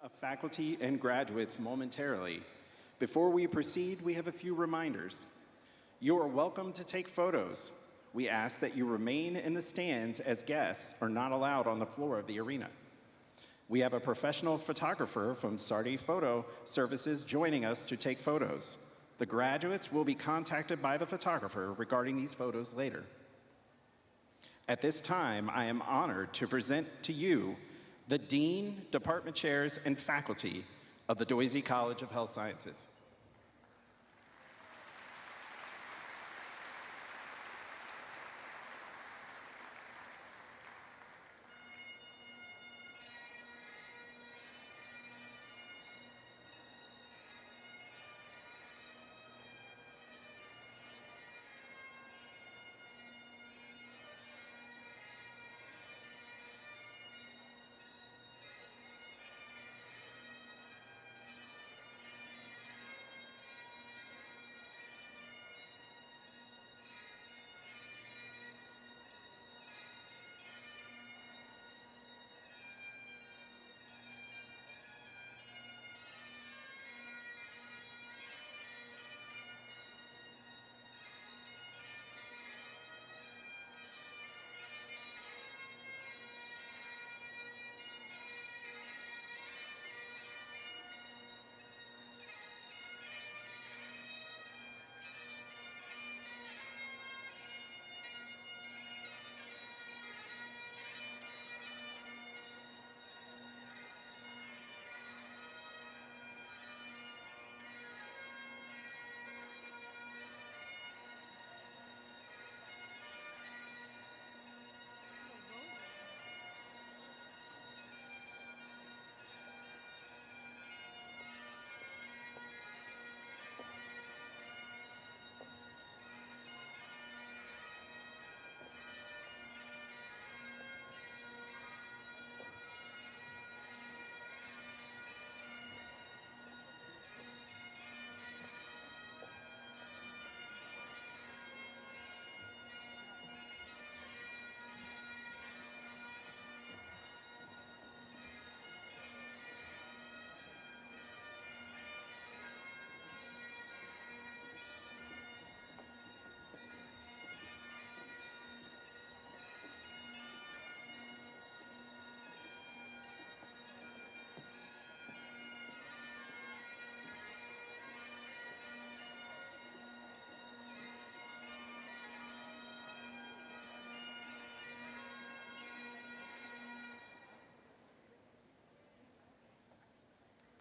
of faculty and graduates momentarily. Before we proceed, we have a few reminders. You are welcome to take photos. We ask that you remain in the stands as guests are not allowed on the floor of the arena. We have a professional photographer from Sardi Photo Services joining us to take photos. The graduates will be contacted by the photographer regarding these photos later. At this time, I am honored to present to you the Dean, Department Chairs, and faculty of the Doisy College of Health Sciences.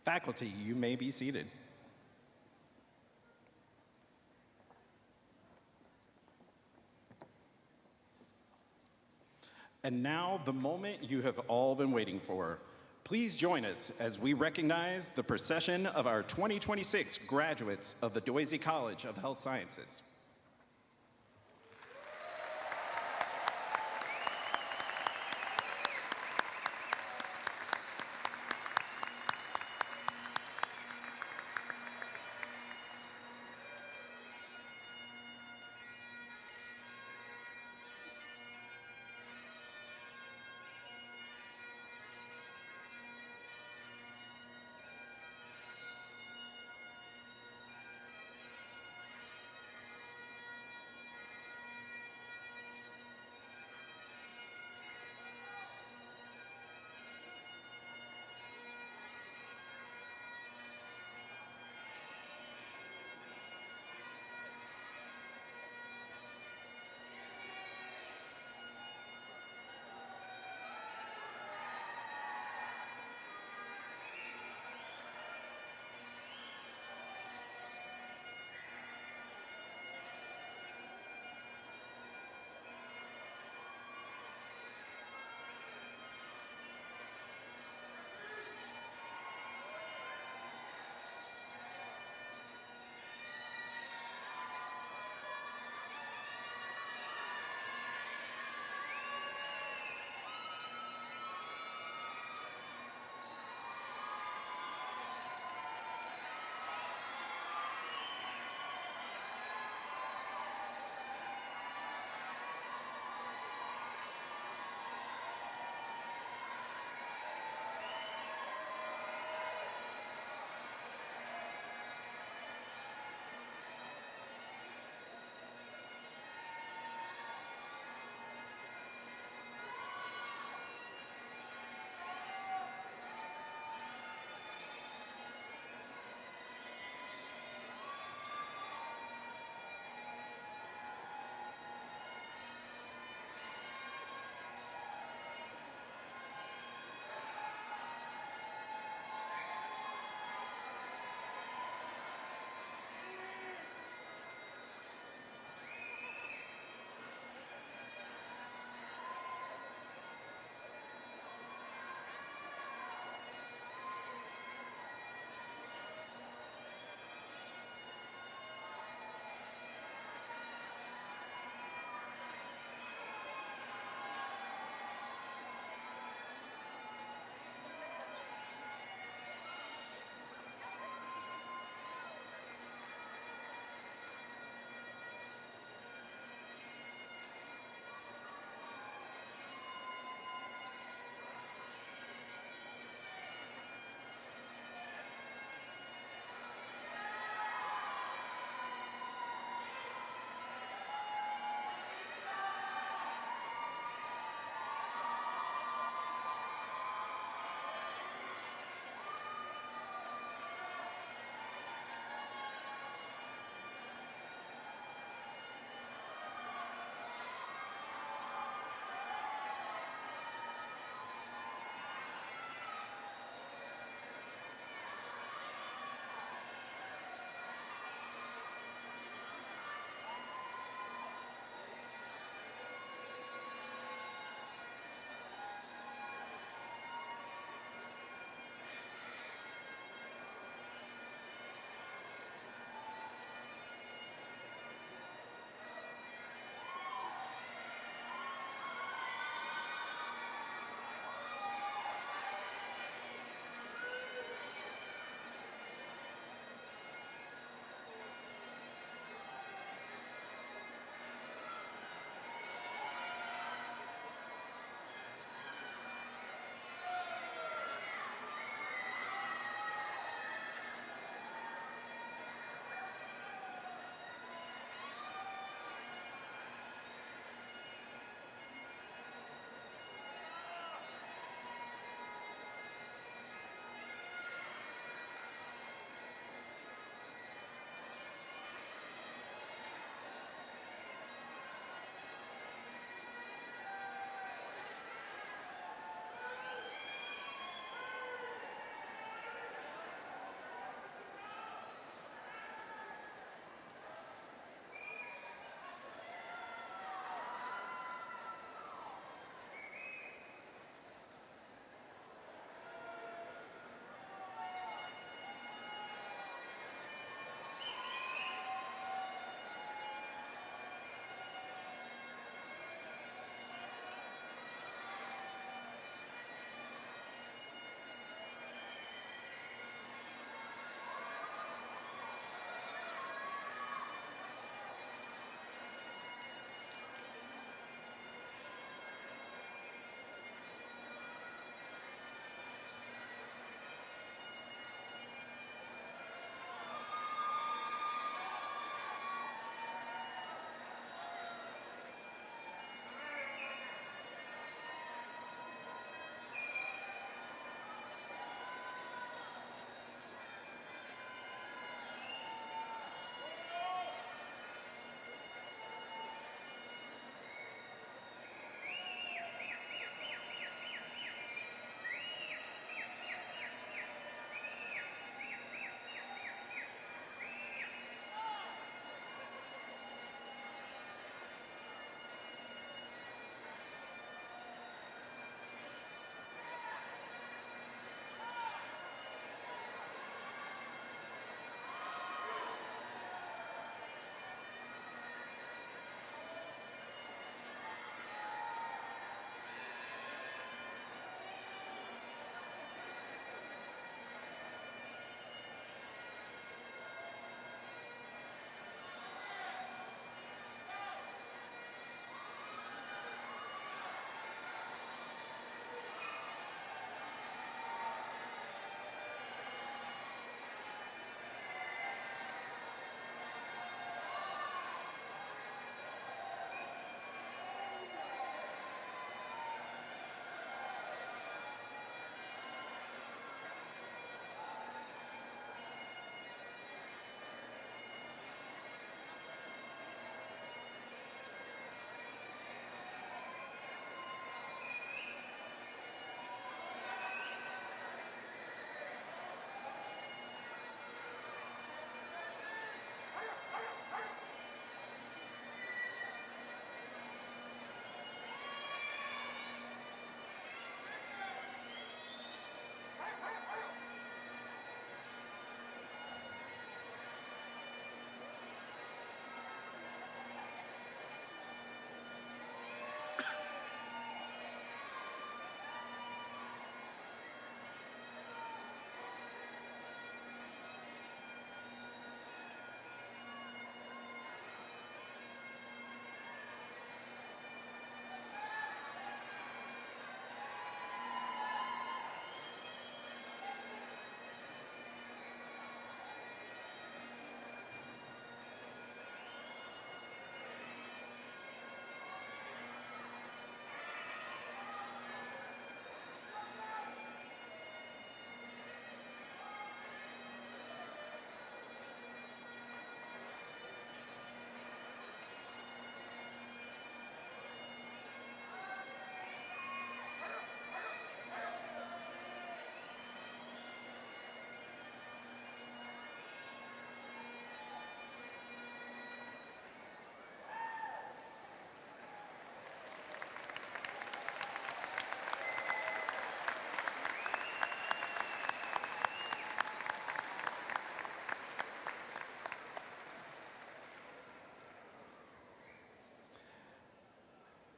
Faculty, you may be seated. And now, the moment you have all been waiting for. Please join us as we recognize the procession of our 2026 graduates of the Doisy College of Health Sciences.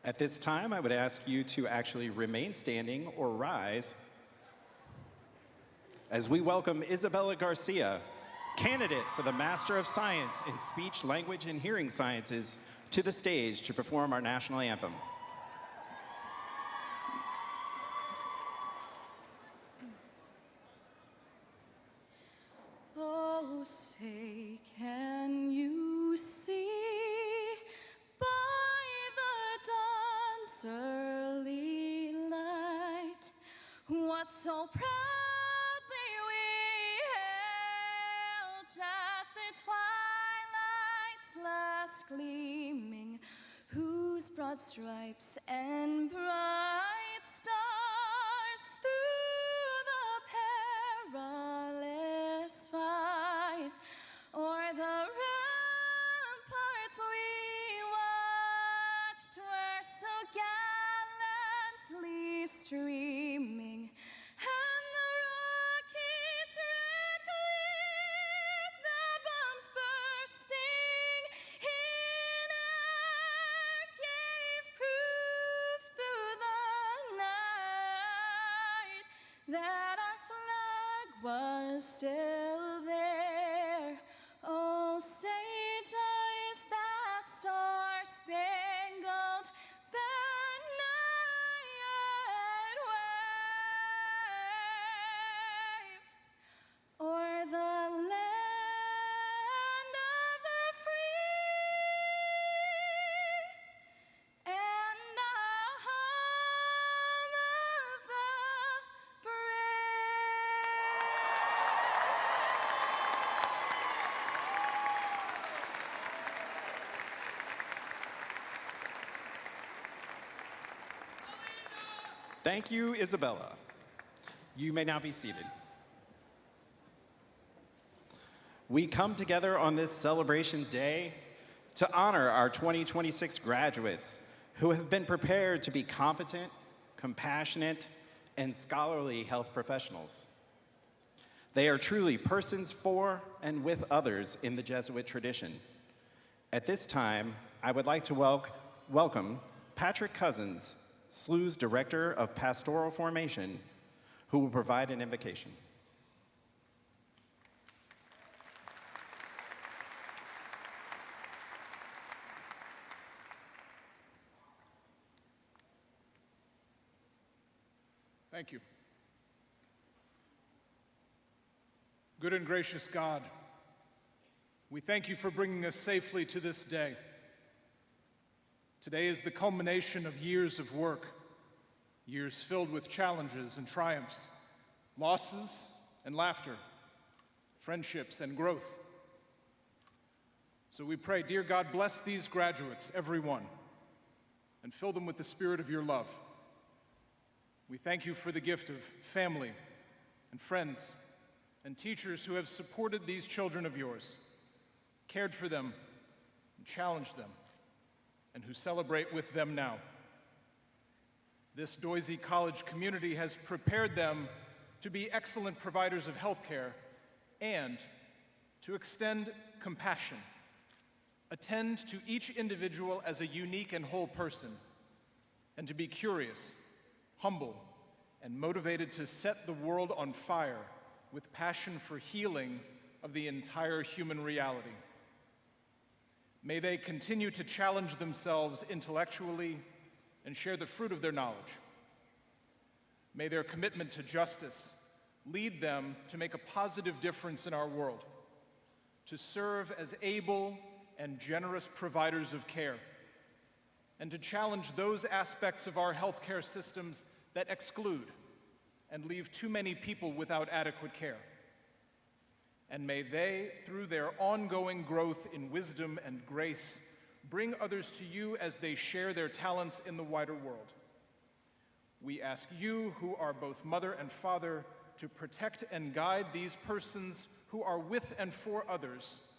At this time, I would ask you to actually remain standing or rise as we welcome Isabella Garcia, candidate for the Master of Science in Speech, Language, and Hearing Sciences, to the stage to perform our national anthem. Oh, say, can you see by the dawn's early light what so proudly we hailed at the twilight's last gleaming, whose broad stripes and bright stars through the perilous fight o'er the ramparts we watched were so gallantly streaming, and the rockets' red glare, the bombs bursting in air, gave proof through the night that our flag was still there. Oh, say does that star-spangled banner yet wave o'er the land of the free and the home of the brave. Thank you, Isabella. You may now be seated. We come together on this celebration day to honor our 2026 graduates who have been prepared to be competent, compassionate, and scholarly health professionals. They are truly persons for and with others in the Jesuit tradition. At this time, I would like to welcome Patrick Cousins, SLU's Director of Pastoral Formation, who will provide an invocation. Thank you. Good and gracious God, we thank you for bringing us safely to this day. Today is the culmination of years of work, years filled with challenges and triumphs, losses and laughter, friendships and growth. So we pray, dear God, bless these graduates, every one, and fill them with the spirit of your love. We thank you for the gift of family and friends and teachers who have supported these children of yours, cared for them, and challenged them, and who celebrate with them now. This Doisy College community has prepared them to be excellent providers of healthcare and to extend compassion, attend to each individual as a unique and whole person, and to be curious, humble, and motivated to set the world on fire with passion for healing of the entire human reality. May they continue to challenge themselves intellectually and share the fruit of their knowledge. May their commitment to justice lead them to make a positive difference in our world, to serve as able and generous providers of care, and to challenge those aspects of our healthcare systems that exclude and leave too many people without adequate care. And may they, through their ongoing growth in wisdom and grace, bring others to you as they share their talents in the wider world. We ask you, who are both mother and father, to protect and guide these persons who are with and for others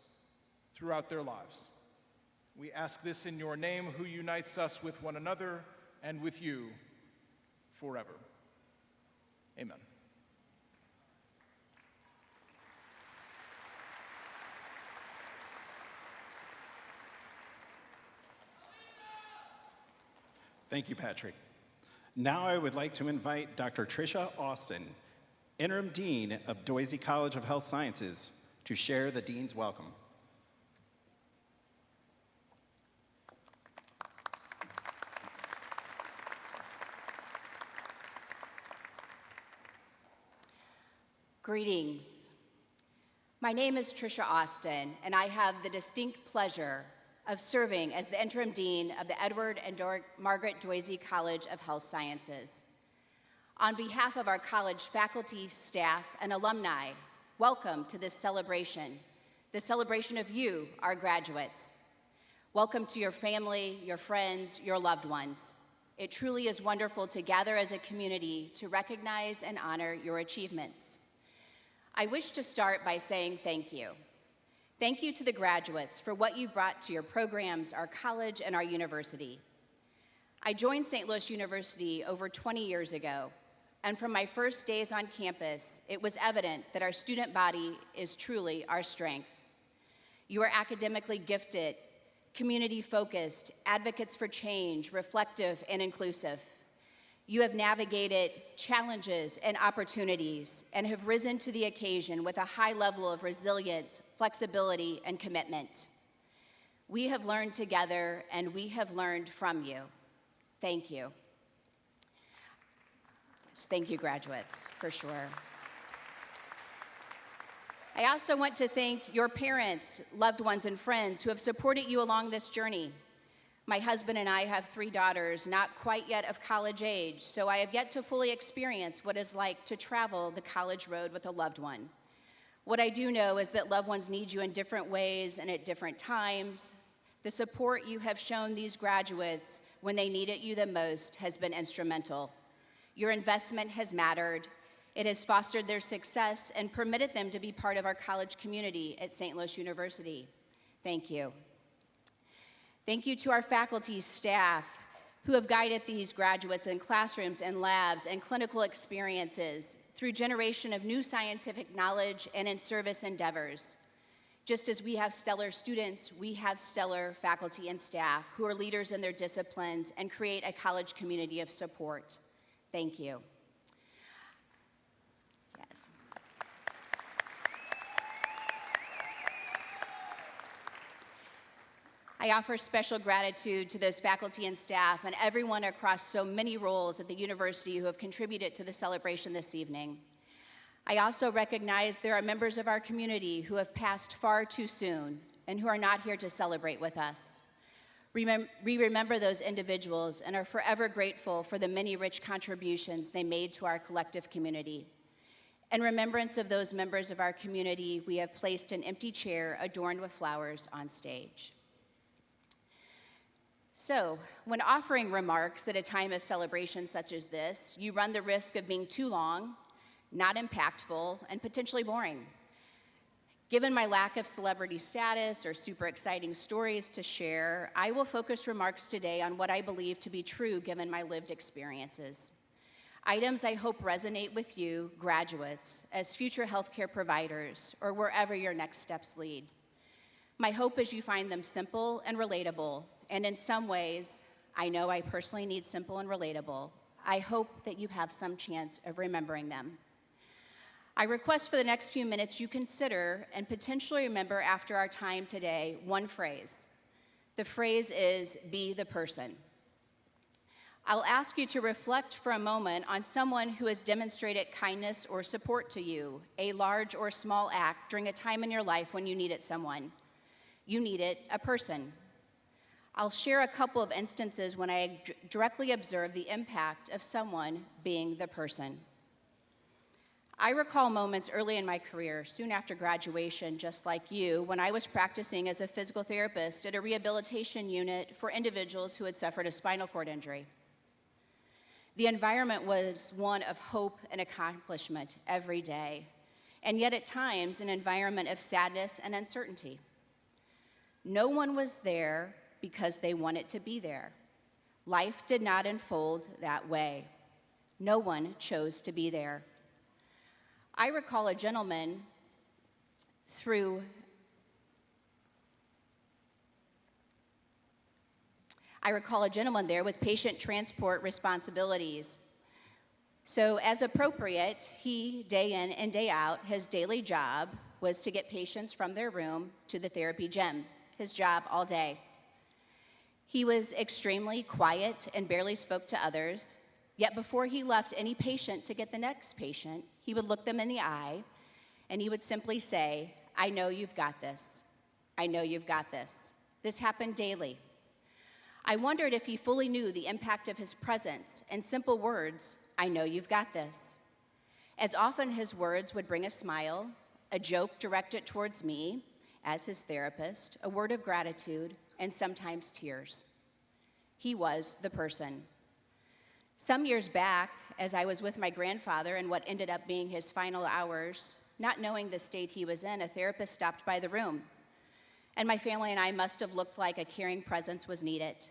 throughout their lives. We ask this in your name, who unites us with one another and with you forever. Amen. Thank you, Patrick. Now I would like to invite Dr. Tricia Austin, Interim Dean of Doisy College of Health Sciences, to share the Dean's welcome. Greetings. My name is Tricia Austin, and I have the distinct pleasure of serving as the Interim Dean of the Edward and Margaret Doisy College of Health Sciences. On behalf of our college faculty, staff, and alumni, welcome to this celebration, the celebration of you, our graduates. Welcome to your family, your friends, your loved ones. It truly is wonderful to gather as a community to recognize and honor your achievements. I wish to start by saying thank you. Thank you to the graduates for what you've brought to your programs, our college, and our university. I joined St. Louis University over 20 years ago, and from my first days on campus, it was evident that our student body is truly our strength. You are academically gifted, community-focused, advocates for change, reflective, and inclusive. You have navigated challenges and opportunities and have risen to the occasion with a high level of resilience, flexibility, and commitment. We have learned together, and we have learned from you. Thank you. Thank you, graduates, for sure. I also want to thank your parents, loved ones, and friends who have supported you along this journey. My husband and I have 3 daughters, not quite yet of college age, so I have yet to fully experience what it's like to travel the college road with a loved one. What I do know is that loved ones need you in different ways and at different times. The support you have shown these graduates when they needed you the most has been instrumental. Your investment has mattered. It has fostered their success and permitted them to be part of our college community at St. Louis University. Thank you. Thank you to our faculty, staff, who have guided these graduates in classrooms and labs and clinical experiences through generation of new scientific knowledge and in service endeavors. Just as we have stellar students, we have stellar faculty and staff who are leaders in their disciplines and create a college community of support. Thank you. Yes. I offer special gratitude to those faculty and staff and everyone across so many roles at the university who have contributed to the celebration this evening. I also recognize there are members of our community who have passed far too soon and who are not here to celebrate with us. We remember those individuals and are forever grateful for the many rich contributions they made to our collective community. In remembrance of those members of our community, we have placed an empty chair adorned with flowers on stage. So, when offering remarks at a time of celebration such as this, you run the risk of being too long, not impactful, and potentially boring. Given my lack of celebrity status or super exciting stories to share, I will focus remarks today on what I believe to be true given my lived experiences. Items I hope resonate with you, graduates, as future healthcare providers, or wherever your next steps lead. My hope is you find them simple and relatable, and in some ways, I know I personally need simple and relatable. I hope that you have some chance of remembering them. I request for the next few minutes you consider and potentially remember after our time today one phrase. The phrase is, be the person. I'll ask you to reflect for a moment on someone who has demonstrated kindness or support to you, a large or small act during a time in your life when you needed someone. You needed a person. I'll share a couple of instances when I directly observed the impact of someone being the person. I recall moments early in my career, soon after graduation, just like you, when I was practicing as a physical therapist at a rehabilitation unit for individuals who had suffered a spinal cord injury. The environment was one of hope and accomplishment every day, and yet at times an environment of sadness and uncertainty. No one was there because they wanted to be there. Life did not unfold that way. No one chose to be there. I recall a gentleman I recall a gentleman there with patient transport responsibilities. So as appropriate, he, day in and day out, his daily job was to get patients from their room to the therapy gym, his job all day. He was extremely quiet and barely spoke to others, yet before he left any patient to get the next patient, he would look them in the eye and he would simply say, "I know you've got this. I know you've got this." This happened daily. I wondered if he fully knew the impact of his presence and simple words, "I know you've got this." As often his words would bring a smile, a joke directed towards me as his therapist, a word of gratitude, and sometimes tears. He was the person. Some years back, as I was with my grandfather in what ended up being his final hours, not knowing the state he was in, a therapist stopped by the room. And my family and I must have looked like a caring presence was needed.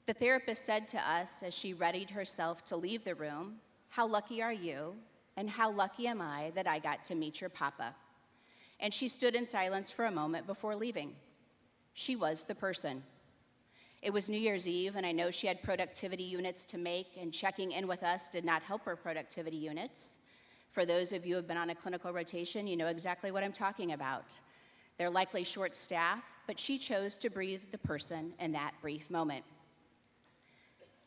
The therapist said to us as she readied herself to leave the room, "How lucky are you, and how lucky am I that I got to meet your papa?" And she stood in silence for a moment before leaving. She was the person. It was New Year's Eve, and I know she had productivity units to make, and checking in with us did not help her productivity units. For those of you who have been on a clinical rotation, you know exactly what I'm talking about. They're likely short-staffed, but she chose to breathe the person in that brief moment.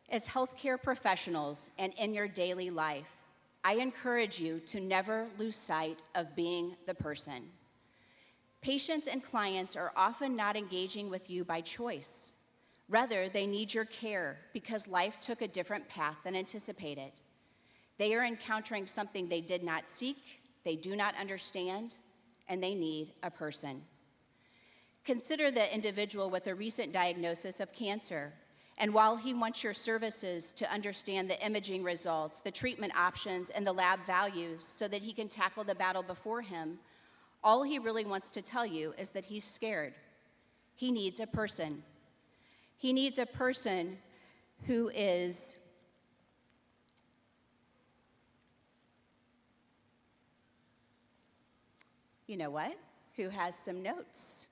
As healthcare professionals and in your daily life, I encourage you to never lose sight of being the person. Patients and clients are often not engaging with you by choice. Rather, they need your care because life took a different path than anticipated. They are encountering something they did not seek, they do not understand, and they need a person. Consider the individual with a recent diagnosis of cancer, and while he wants your services to understand the imaging results, the treatment options, and the lab values so that he can tackle the battle before him, all he really wants to tell you is that he's scared. He needs a person. He needs a person who is who has some notes.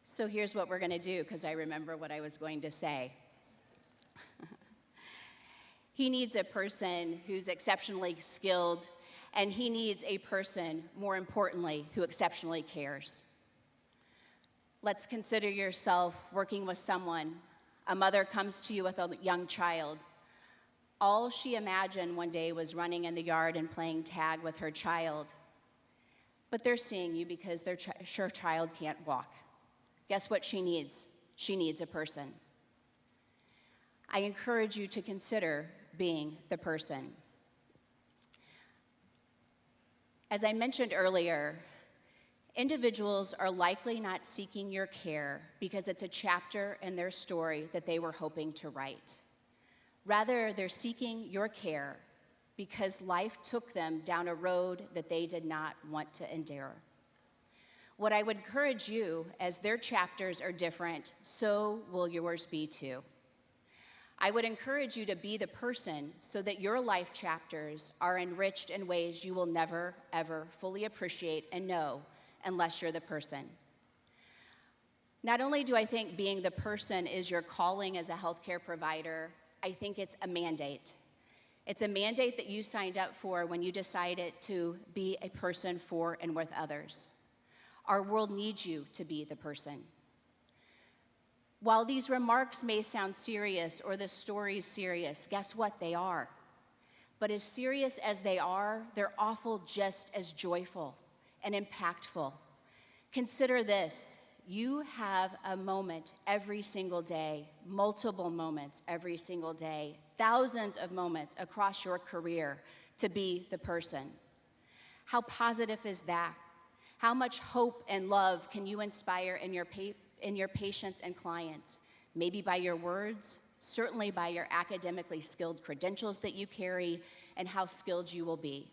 So here's what we're going to do, because I remember what I was going to say. He needs a person who's exceptionally skilled, and he needs a person, more importantly, who exceptionally cares. Let's consider yourself working with someone. A mother comes to you with a young child. All she imagined one day was running in the yard and playing tag with her child. But they're seeing you because their child can't walk. Guess what she needs? She needs a person. I encourage you to consider being the person. As I mentioned earlier, individuals are likely not seeking your care because it's a chapter in their story that they were hoping to write. Rather, they're seeking your care because life took them down a road that they did not want to endure. What I would encourage you, as their chapters are different, so will yours be too. I would encourage you to be the person so that your life chapters are enriched in ways you will never, ever fully appreciate and know unless you're the person. Not only do I think being the person is your calling as a healthcare provider, I think it's a mandate. It's a mandate that you signed up for when you decided to be a person for and with others. Our world needs you to be the person. While these remarks may sound serious or the story's serious, guess what? They are. But as serious as they are, they're awful just as joyful and impactful. Consider this. You have a moment every single day, multiple moments every single day, thousands of moments across your career to be the person. How positive is that? How much hope and love can you inspire in your patients and clients? Maybe by your words, certainly by your academically skilled credentials that you carry, and how skilled you will be.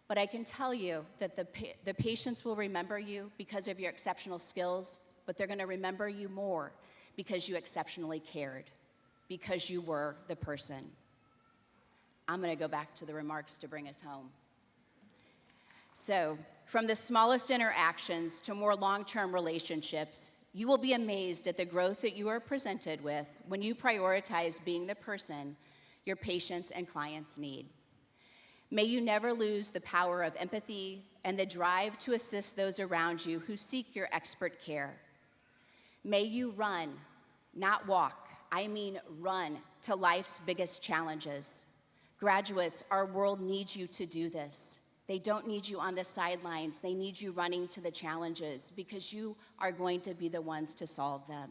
But I can tell you that the patients will remember you because of your exceptional skills, but they're going to remember you more because you exceptionally cared, because you were the person. I'm going to go back to the remarks to bring us home. So, from the smallest interactions to more long-term relationships, You will be amazed at the growth that you are presented with when you prioritize being the person your patients and clients need. May you never lose the power of empathy and the drive to assist those around you who seek your expert care. May you run, not walk, I mean run to life's biggest challenges. Graduates, our world needs you to do this. They don't need you on the sidelines. They need you running to the challenges because you are going to be the ones to solve them.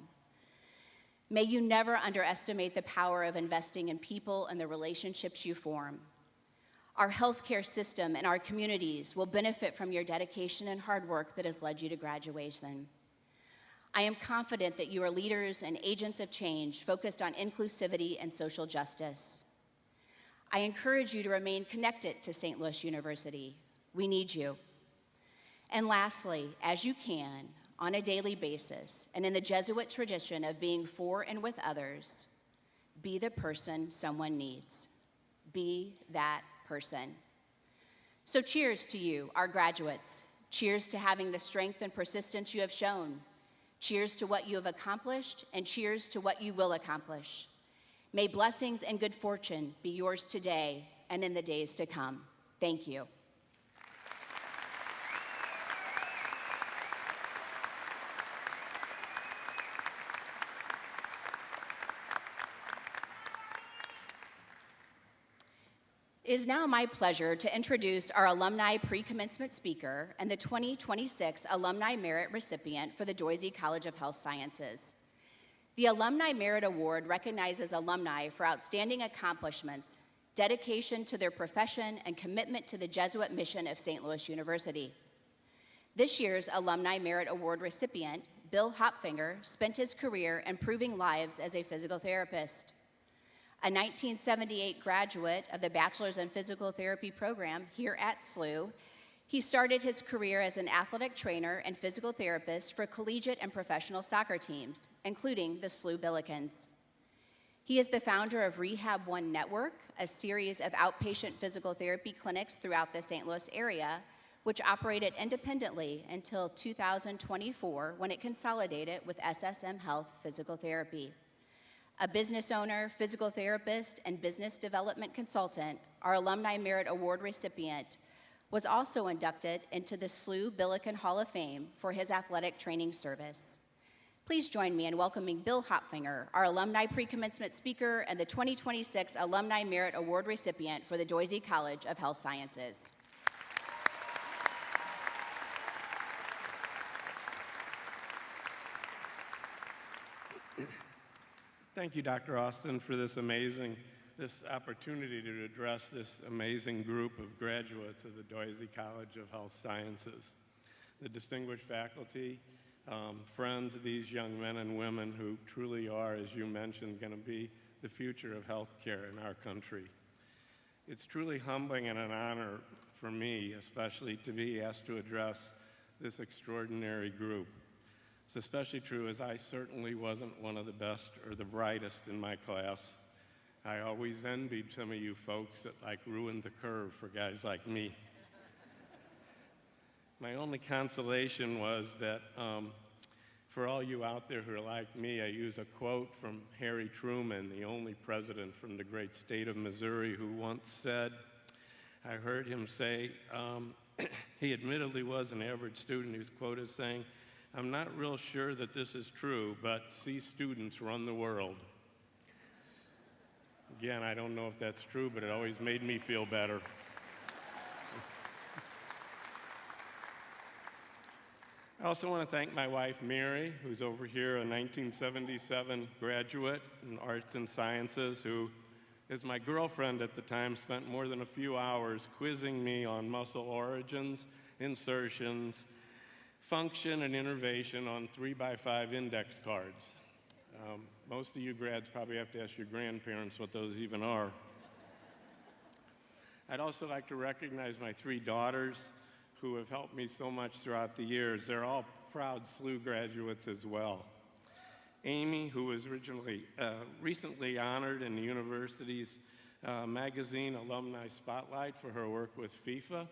May you never underestimate the power of investing in people and the relationships you form. Our healthcare system and our communities will benefit from your dedication and hard work that has led you to graduation. I am confident that you are leaders and agents of change focused on inclusivity and social justice. I encourage you to remain connected to St. Louis University. We need you. And lastly, as you can, on a daily basis, and in the Jesuit tradition of being for and with others, be the person someone needs. Be that person. So cheers to you, our graduates. Cheers to having the strength and persistence you have shown. Cheers to what you have accomplished, and cheers to what you will accomplish. May blessings and good fortune be yours today and in the days to come. Thank you. It is now my pleasure to introduce our alumni pre-commencement speaker and the 2026 Alumni Merit recipient for the Doisy College of Health Sciences. The Alumni Merit Award recognizes alumni for outstanding accomplishments, dedication to their profession, and commitment to the Jesuit mission of St. Louis University. This year's Alumni Merit Award recipient, Bill Hopfinger, spent his career improving lives as a physical therapist. A 1978 graduate of the Bachelor's in Physical Therapy program here at SLU, he started his career as an athletic trainer and physical therapist for collegiate and professional soccer teams, including the SLU Billikens. He is the founder of Rehab One Network, a series of outpatient physical therapy clinics throughout the St. Louis area, which operated independently until 2024 when it consolidated with SSM Health Physical Therapy. A business owner, physical therapist, and business development consultant, our Alumni Merit Award recipient was also inducted into the SLU Billiken Hall of Fame for his athletic training service. Please join me in welcoming Bill Hopfinger, our alumni pre-commencement speaker and the 2026 Alumni Merit Award recipient for the Doisy College of Health Sciences. Thank you, Dr. Austin, for this opportunity to address this amazing group of graduates of the Doisy College of Health Sciences. The distinguished faculty, friends of these young men and women who truly are, as you mentioned, going to be the future of healthcare in our country. It's truly humbling and an honor for me, especially, to be asked to address this extraordinary group. It's especially true as I certainly wasn't one of the best or the brightest in my class. I always envied some of you folks that ruined the curve for guys like me. My only consolation was that for all you out there who are like me, I use a quote from Harry Truman, the only president from the great state of Missouri, who once said, I heard him say, he admittedly was an average student, whose quote is saying, I'm not real sure that this is true, but C students run the world. Again, I don't know if that's true, but it always made me feel better. I also want to thank my wife, Mary, who's over here, a 1977 graduate in arts and sciences, who, as my girlfriend at the time, spent more than a few hours quizzing me on muscle origins, insertions, function, and innervation on 3x5 index cards. Most of you grads probably have to ask your grandparents what those even are. I'd also like to recognize my three daughters who have helped me so much throughout the years. They're all proud SLU graduates as well. Amy, who was recently honored in the university's magazine Alumni Spotlight for her work with FIFA,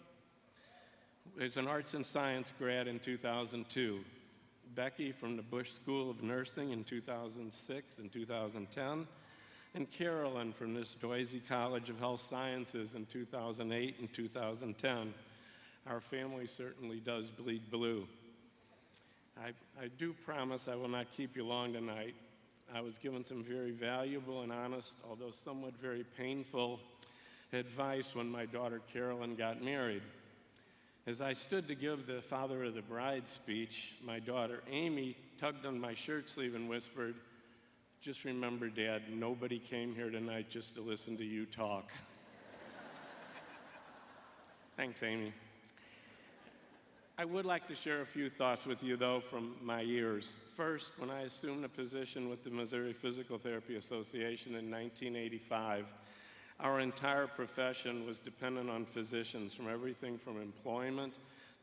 is an arts and science grad in 2002. Becky from the Bush School of Nursing in 2006 and 2010, and Carolyn from this Doisy College of Health Sciences in 2008 and 2010. Our family certainly does bleed blue. I do promise I will not keep you long tonight. I was given some very valuable and honest, although somewhat very painful, advice when my daughter Carolyn got married. As I stood to give the father of the bride speech, my daughter Amy tugged on my shirt sleeve and whispered, "Just remember, Dad, nobody came here tonight just to listen to you talk." Thanks, Amy. I would like to share a few thoughts with you, though, from my years. First, when I assumed a position with the Missouri Physical Therapy Association in 1985, our entire profession was dependent on physicians, from everything from employment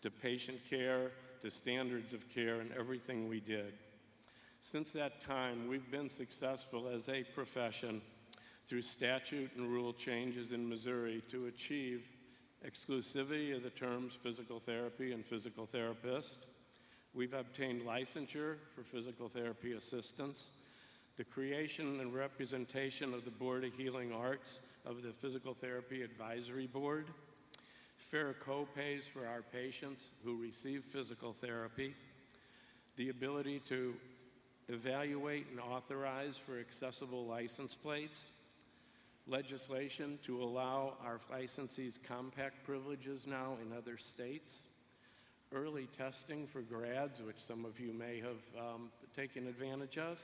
to patient care to standards of care and everything we did. Since that time, we've been successful as a profession through statute and rule changes in Missouri to achieve exclusivity of the terms physical therapy and physical therapist. We've obtained licensure for physical therapy assistants, the creation and representation of the Board of Healing Arts of the Physical Therapy Advisory Board, fair co-pays for our patients who receive physical therapy, the ability to evaluate and authorize for accessible license plates, legislation to allow our licensees compact privileges now in other states, early testing for grads, which some of you may have taken advantage of,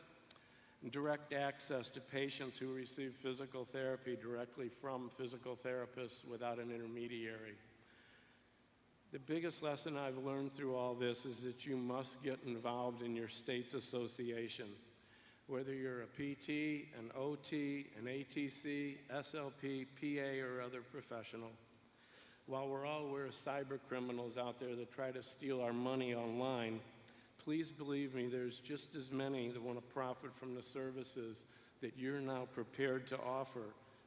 and direct access to patients who receive physical therapy directly from physical therapists without an intermediary. The biggest lesson I've learned through all this is that you must get involved in your state's association. Whether you're a PT, an OT, an ATC, SLP, PA, or other professional. While we're all aware of cyber criminals out there that try to steal our money online, please believe me, there's just as many that want to profit from the services that you're now prepared to offer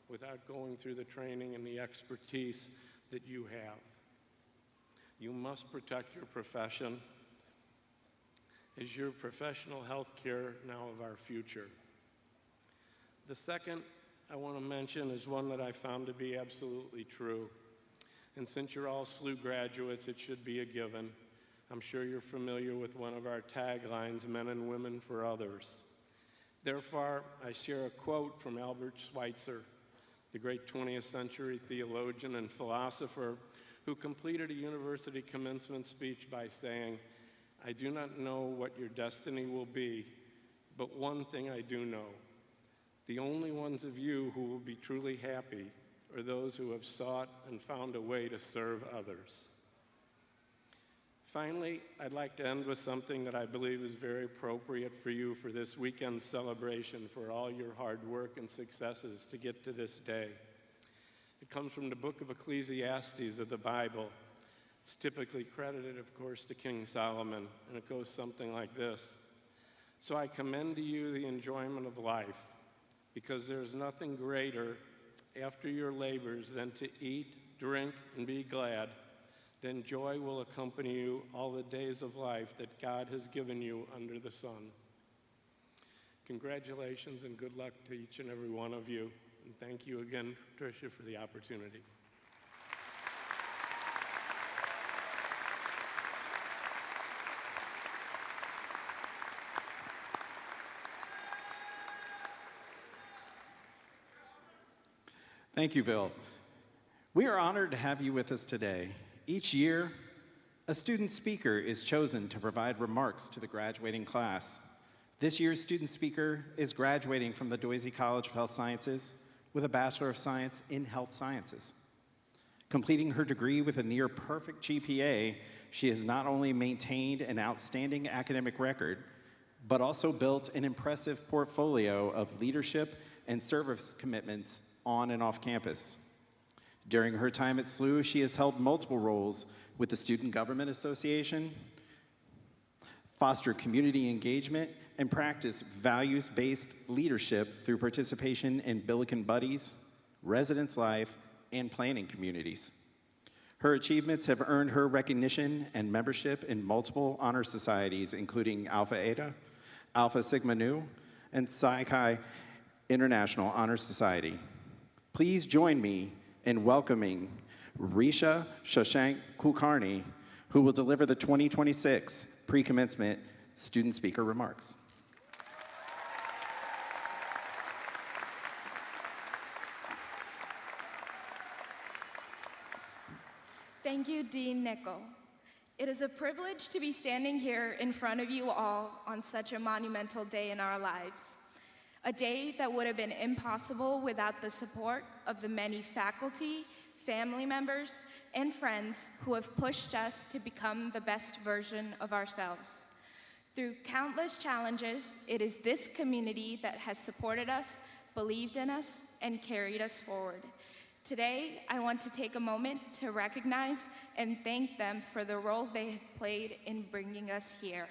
without going through the training and the expertise that you have. You must protect your profession as your professional health care now of our future. The second I want to mention is one that I found to be absolutely true. And since you're all SLU graduates, it should be a given. I'm sure you're familiar with one of our taglines, men and women for others. Therefore, I share a quote from Albert Schweitzer, the great 20th century theologian and philosopher who completed a university commencement speech by saying, "I do not know what your destiny will be, but one thing I do know. The only ones of you who will be truly happy are those who have sought and found a way to serve others." Finally, I'd like to end with something that I believe is very appropriate for you for this weekend celebration for all your hard work and successes to get to this day. It comes from the book of Ecclesiastes of the Bible. It's typically credited, of course, to King Solomon, and it goes something like this. "So I commend to you the enjoyment of life, because there is nothing greater after your labors than to eat, drink, and be glad. Then joy will accompany you all the days of life that God has given you under the sun." Congratulations and good luck to each and every one of you. And thank you again, Tricia, for the opportunity. Thank you, Bill. We are honored to have you with us today. Each year, a student speaker is chosen to provide remarks to the graduating class. This year's student speaker is graduating from the Doisy College of Health Sciences with a Bachelor of Science in Health Sciences. Completing her degree with a near perfect GPA, she has not only maintained an outstanding academic record, but also built an impressive portfolio of leadership and service commitments on and off campus. During her time at SLU, she has held multiple roles with the Student Government Association, fostered community engagement, and practiced values-based leadership through participation in Billiken Buddies, Residence Life, and planning communities. Her achievements have earned her recognition and membership in multiple honor societies, including Alpha Eta, Alpha Sigma Nu, and Psi Chi International Honor Society. Please join me in welcoming Risha Shashank Kulkarni, who will deliver the 2026 Precommencement Student Speaker Remarks. Thank you, Dean Nickel. It is a privilege to be standing here in front of you all on such a monumental day in our lives. A day that would have been impossible without the support of the many faculty, family members, and friends who have pushed us to become the best version of ourselves. Through countless challenges, it is this community that has supported us, believed in us, and carried us forward. Today, I want to take a moment to recognize and thank them for the role they have played in bringing us here.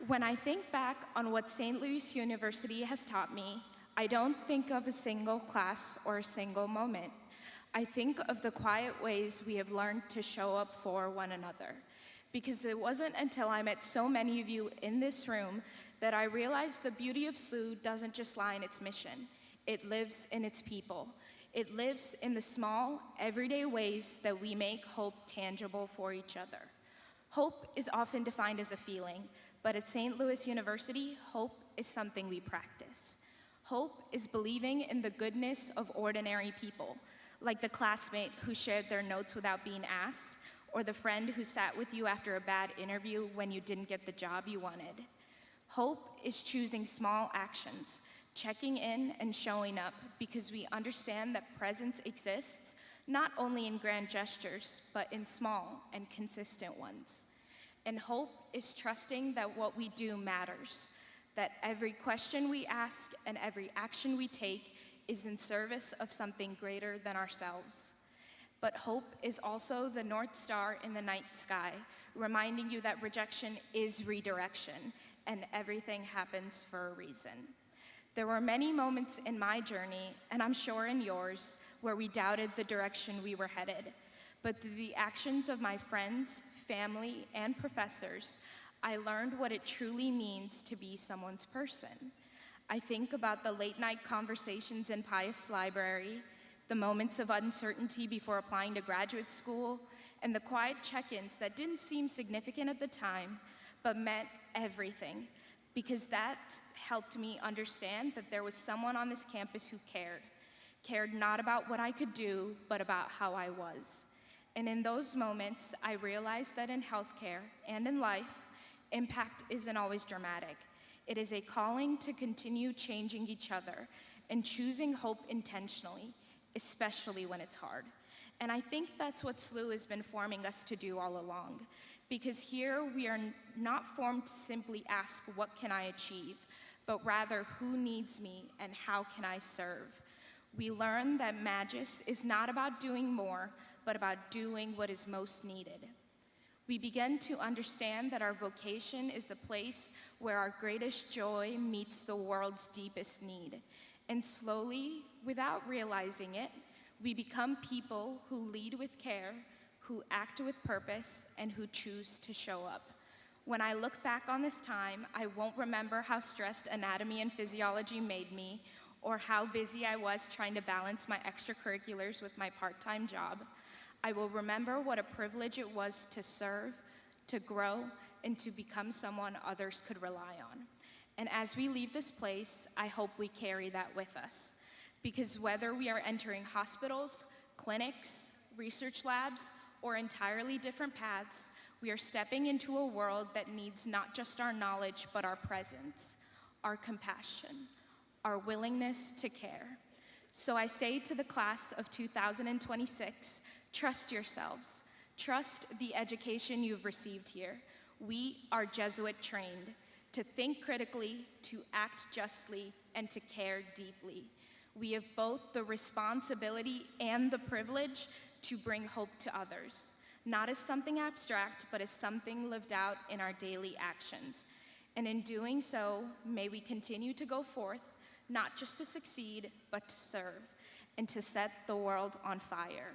When I think back on what St. Louis University has taught me, I don't think of a single class or a single moment. I think of the quiet ways we have learned to show up for one another. Because it wasn't until I met so many of you in this room that I realized the beauty of SLU doesn't just lie in its mission. It lives in its people. It lives in the small, everyday ways that we make hope tangible for each other. Hope is often defined as a feeling, but at St. Louis University, hope is something we practice. Hope is believing in the goodness of ordinary people, like the classmate who shared their notes without being asked, or the friend who sat with you after a bad interview when you didn't get the job you wanted. Hope is choosing small actions, checking in and showing up because we understand that presence exists not only in grand gestures, but in small and consistent ones. And hope is trusting that what we do matters, that every question we ask and every action we take is in service of something greater than ourselves. But hope is also the North Star in the night sky, reminding you that rejection is redirection, and everything happens for a reason. There were many moments in my journey, and I'm sure in yours, where we doubted the direction we were headed. But through the actions of my friends, family, and professors, I learned what it truly means to be someone's person. I think about the late-night conversations in Pius Library, the moments of uncertainty before applying to graduate school, and the quiet check-ins that didn't seem significant at the time, but meant everything, because that helped me understand that there was someone on this campus who cared not about what I could do, but about how I was. And in those moments, I realized that in healthcare and in life, impact isn't always dramatic. It is a calling to continue changing each other and choosing hope intentionally, especially when it's hard. And I think that's what SLU has been forming us to do all along. Because here we are not formed to simply ask, what can I achieve? But rather, who needs me and how can I serve? We learn that Magis is not about doing more, but about doing what is most needed. We begin to understand that our vocation is the place where our greatest joy meets the world's deepest need. And slowly, without realizing it, we become people who lead with care, who act with purpose, and who choose to show up. When I look back on this time, I won't remember how stressed anatomy and physiology made me, or how busy I was trying to balance my extracurriculars with my part-time job. I will remember what a privilege it was to serve, to grow, and to become someone others could rely on. And as we leave this place, I hope we carry that with us. Because whether we are entering hospitals, clinics, research labs, or entirely different paths, we are stepping into a world that needs not just our knowledge, but our presence, our compassion, our willingness to care. So I say to the class of 2026, trust yourselves. Trust the education you've received here. We are Jesuit trained to think critically, to act justly, and to care deeply. We have both the responsibility and the privilege to bring hope to others, not as something abstract, but as something lived out in our daily actions. And in doing so, may we continue to go forth, not just to succeed, but to serve, and to set the world on fire.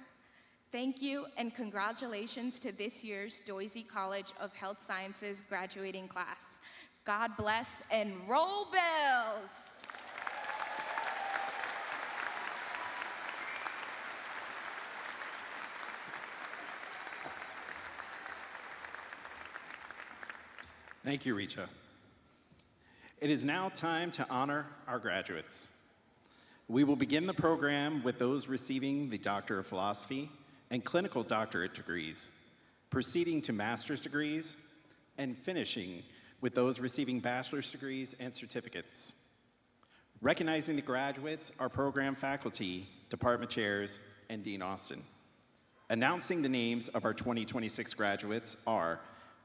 Thank you and congratulations to this year's Doisy College of Health Sciences graduating class. God bless and roll bells! Thank you, Richa. It is now time to honor our graduates. We will begin the program with those receiving the Doctor of Philosophy and Clinical Doctorate degrees, proceeding to master's degrees, and finishing with those receiving bachelor's degrees and certificates. Recognizing the graduates are program faculty, department chairs, and Dean Austin. Announcing the names of our 2026 graduates are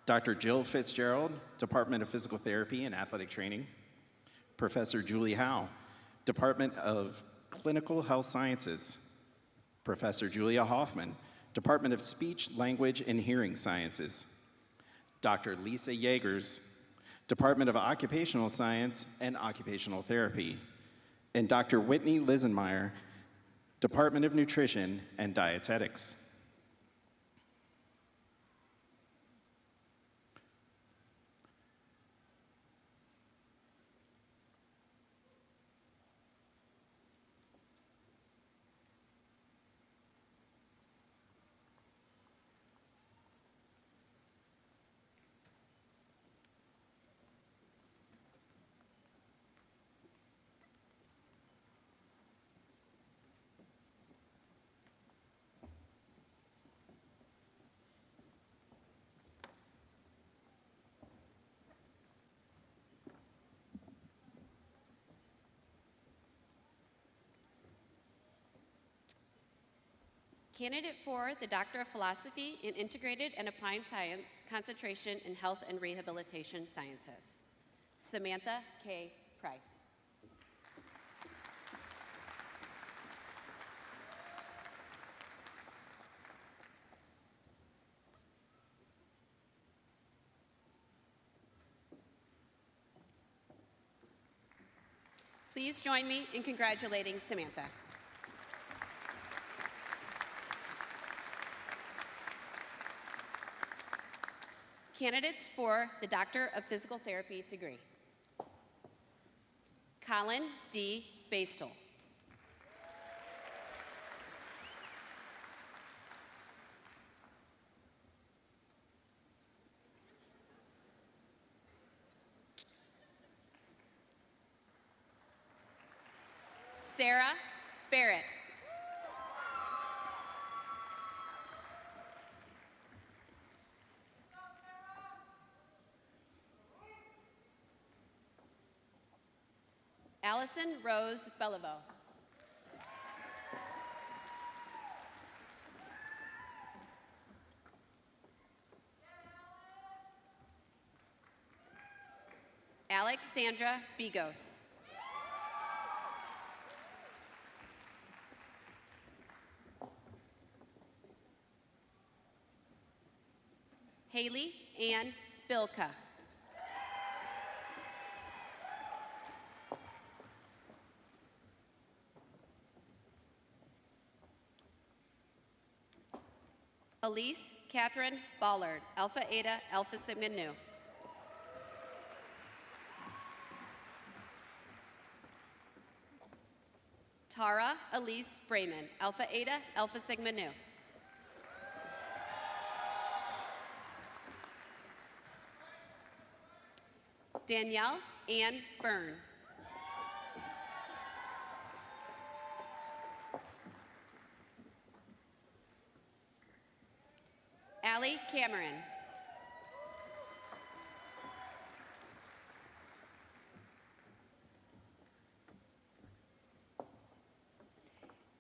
Dr. Jill Fitzgerald, Department of Physical Therapy and Athletic Training, Professor Julie Howe, Department of Clinical Health Sciences, Professor Julia Hoffman, Department of Speech, Language, and Hearing Sciences, Dr. Lisa Yeagers, Department of Occupational Science and Occupational Therapy, and Dr. Whitney Lisenmeyer, Department of Nutrition and Dietetics. Candidate for the Doctor of Philosophy in Integrated and Applied Science, concentration in Health and Rehabilitation Sciences, Samantha K. Price. Please join me in congratulating Samantha. Candidates for the Doctor of Physical Therapy degree. Colin D. Bastel. Sarah Barrett. Allison Rose Beliveau. Alexandra Bigos. Haley Ann Bilka. Elise Catherine Ballard, Alpha Eta Alpha Sigma Nu. Tara Elise Brayman, Alpha Eta Alpha Sigma Nu. Danielle Ann Byrne. Allie Cameron.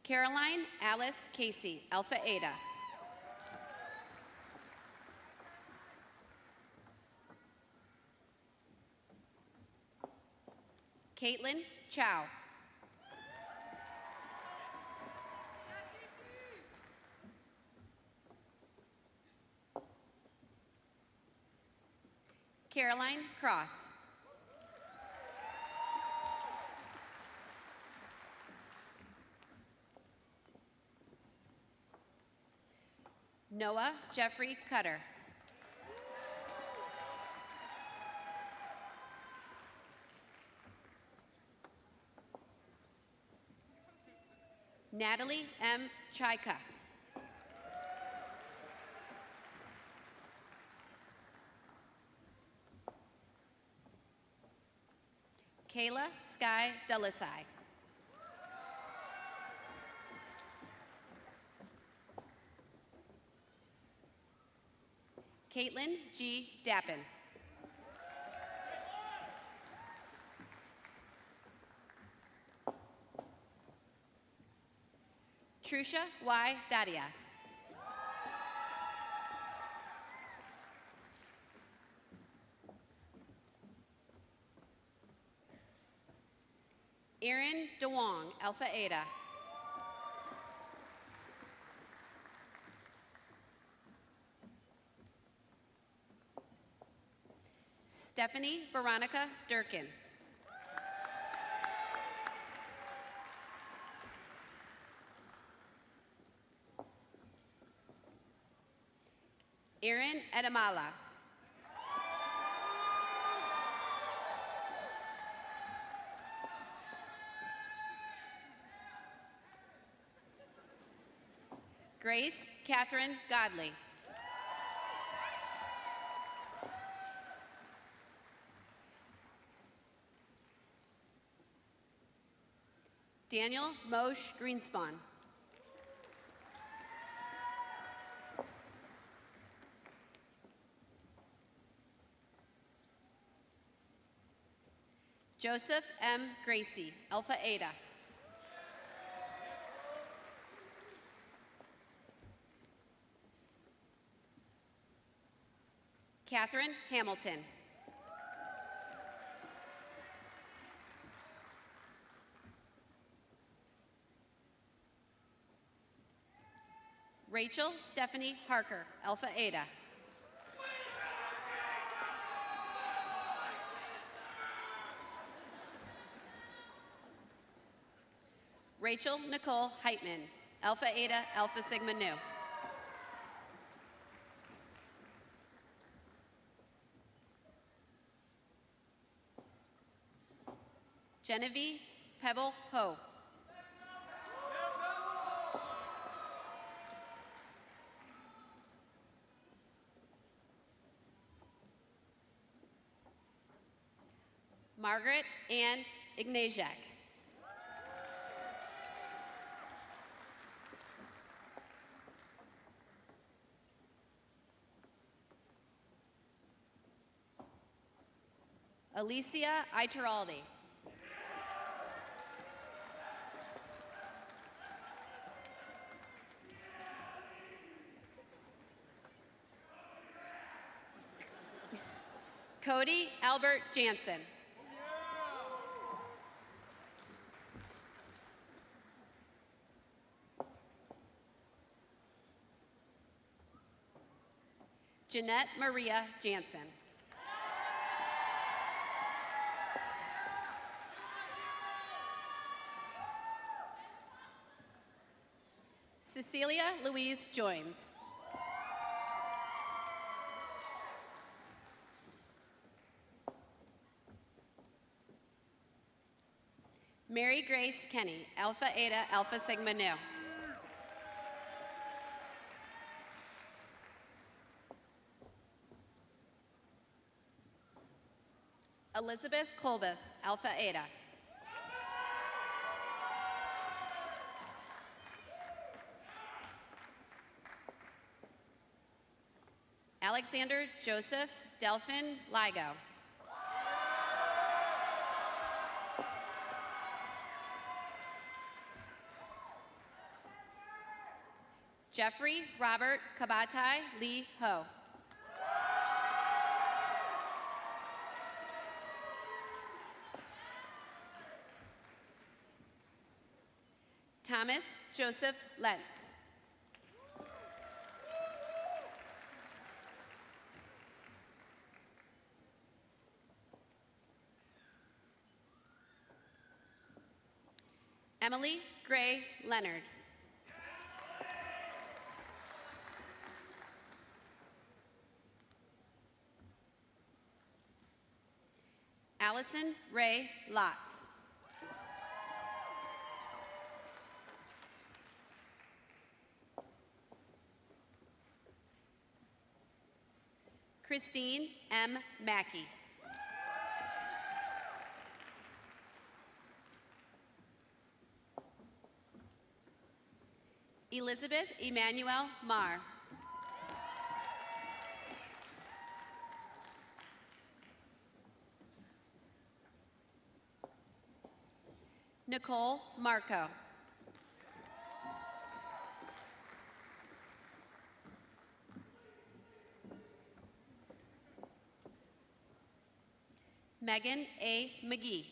Caroline Alice Casey, Alpha Eta. Caitlin Chow. Caroline Cross. Noah Jeffrey Cutter. Natalie M. Chaika. Kayla Sky Delisai. Caitlin G. Dappin. Trusha Y. Dadia. Erin DeWong, Alpha Eta. Stephanie Veronica Durkin. Erin Edamala. Grace Catherine Godley. Daniel Moshe Greenspan. Joseph M. Gracie, Alpha Eta. Catherine Hamilton. Rachel Stephanie Harker, Alpha Eta. Rachel Nicole Heitman, Alpha Eta Alpha Sigma Nu. Genevieve Pebble Ho. Margaret Ann Ignasiak. Alicia Ituraldi. Cody Albert Jansen. Jeanette Maria Jansen. Cecilia Louise Joins. Mary Grace Kenny, Alpha Eta Alpha Sigma Nu. Elizabeth Colbus, Alpha Eta. Alexander Joseph Delphin Ligo. Jeffrey Robert Kabatai Lee Ho. Thomas Joseph Lentz. Emily Gray Leonard. Allison Ray Lotz. Christine M. Mackey. Elizabeth Emmanuel Marr. Nicole Marco. Megan A. McGee.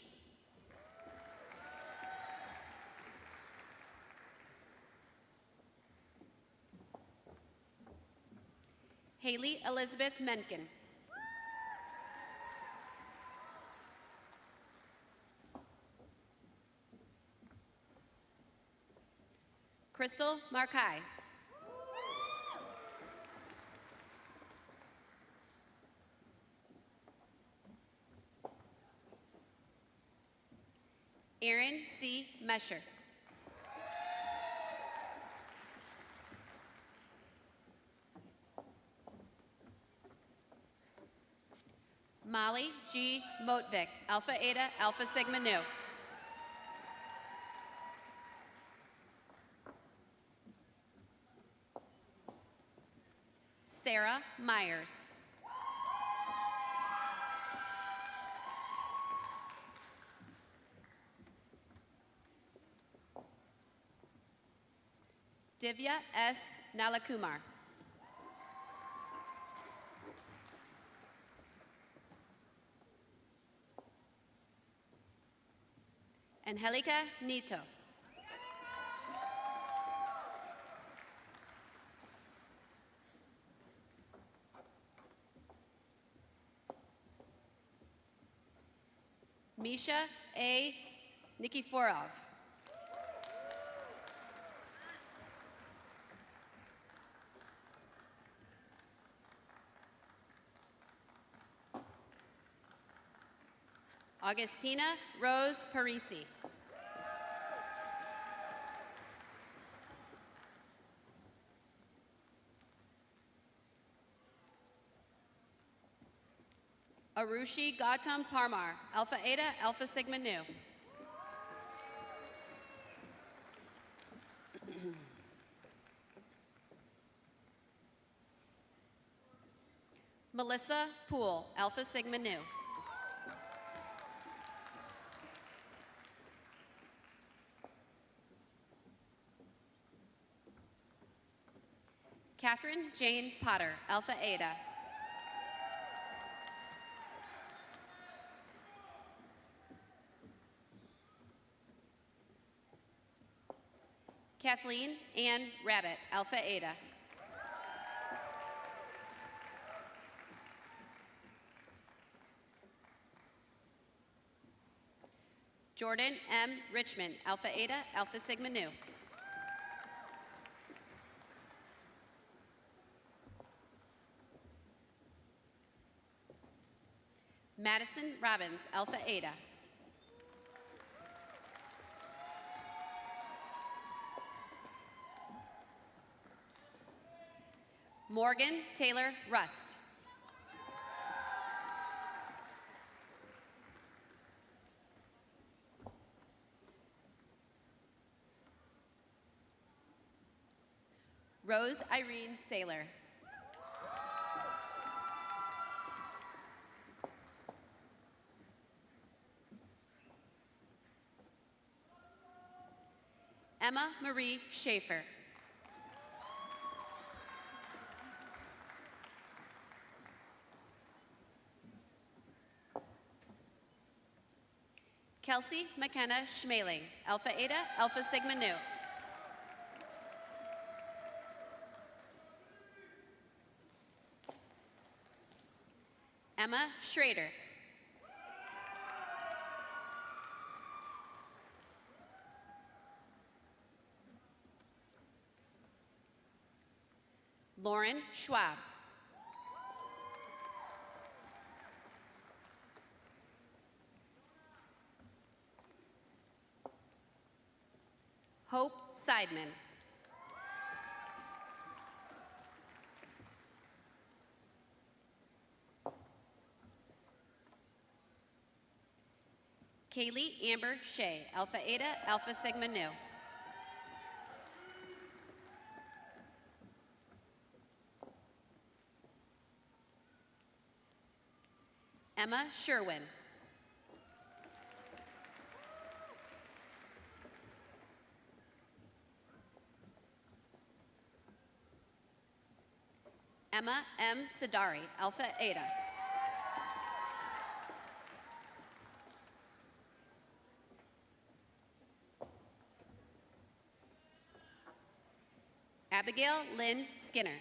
Haley Elizabeth Menken. Crystal Markai. Aaron C. Mesher. Molly G. Motvik, Alpha Eta, Alpha Sigma Nu. Sarah Myers. Divya S. Nalakumar. Angelica Nito. Misha A. Nikiforov. Augustina Rose Parisi. Arushi Gautam Parmar, Alpha Eta, Alpha Sigma Nu. Melissa Poole, Alpha Sigma Nu. Catherine Jane Potter, Alpha Eta. Kathleen Ann Rabbit, Alpha Eta. Jordan M. Richmond, Alpha Eta, Alpha Sigma Nu. Madison Robbins, Alpha Eta. Morgan Taylor Rust. Rose Irene Saylor. Emma Marie Schaefer. Kelsey McKenna Schmaling, Alpha Eta, Alpha Sigma Nu. Emma Schrader. Lauren Schwab. Hope Seidman. Kaylee Amber Shea, Alpha Eta, Alpha Sigma Nu. Emma Sherwin. Emma M. Sadari, Alpha Eta. Abigail Lynn Skinner.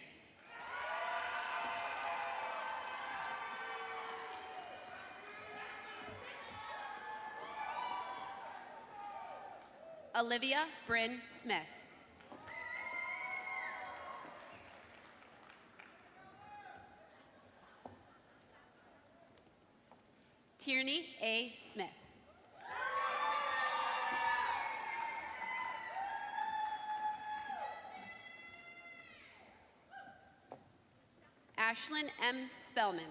Olivia Bryn Smith. Tierney A. Smith. Ashlyn M. Spellman.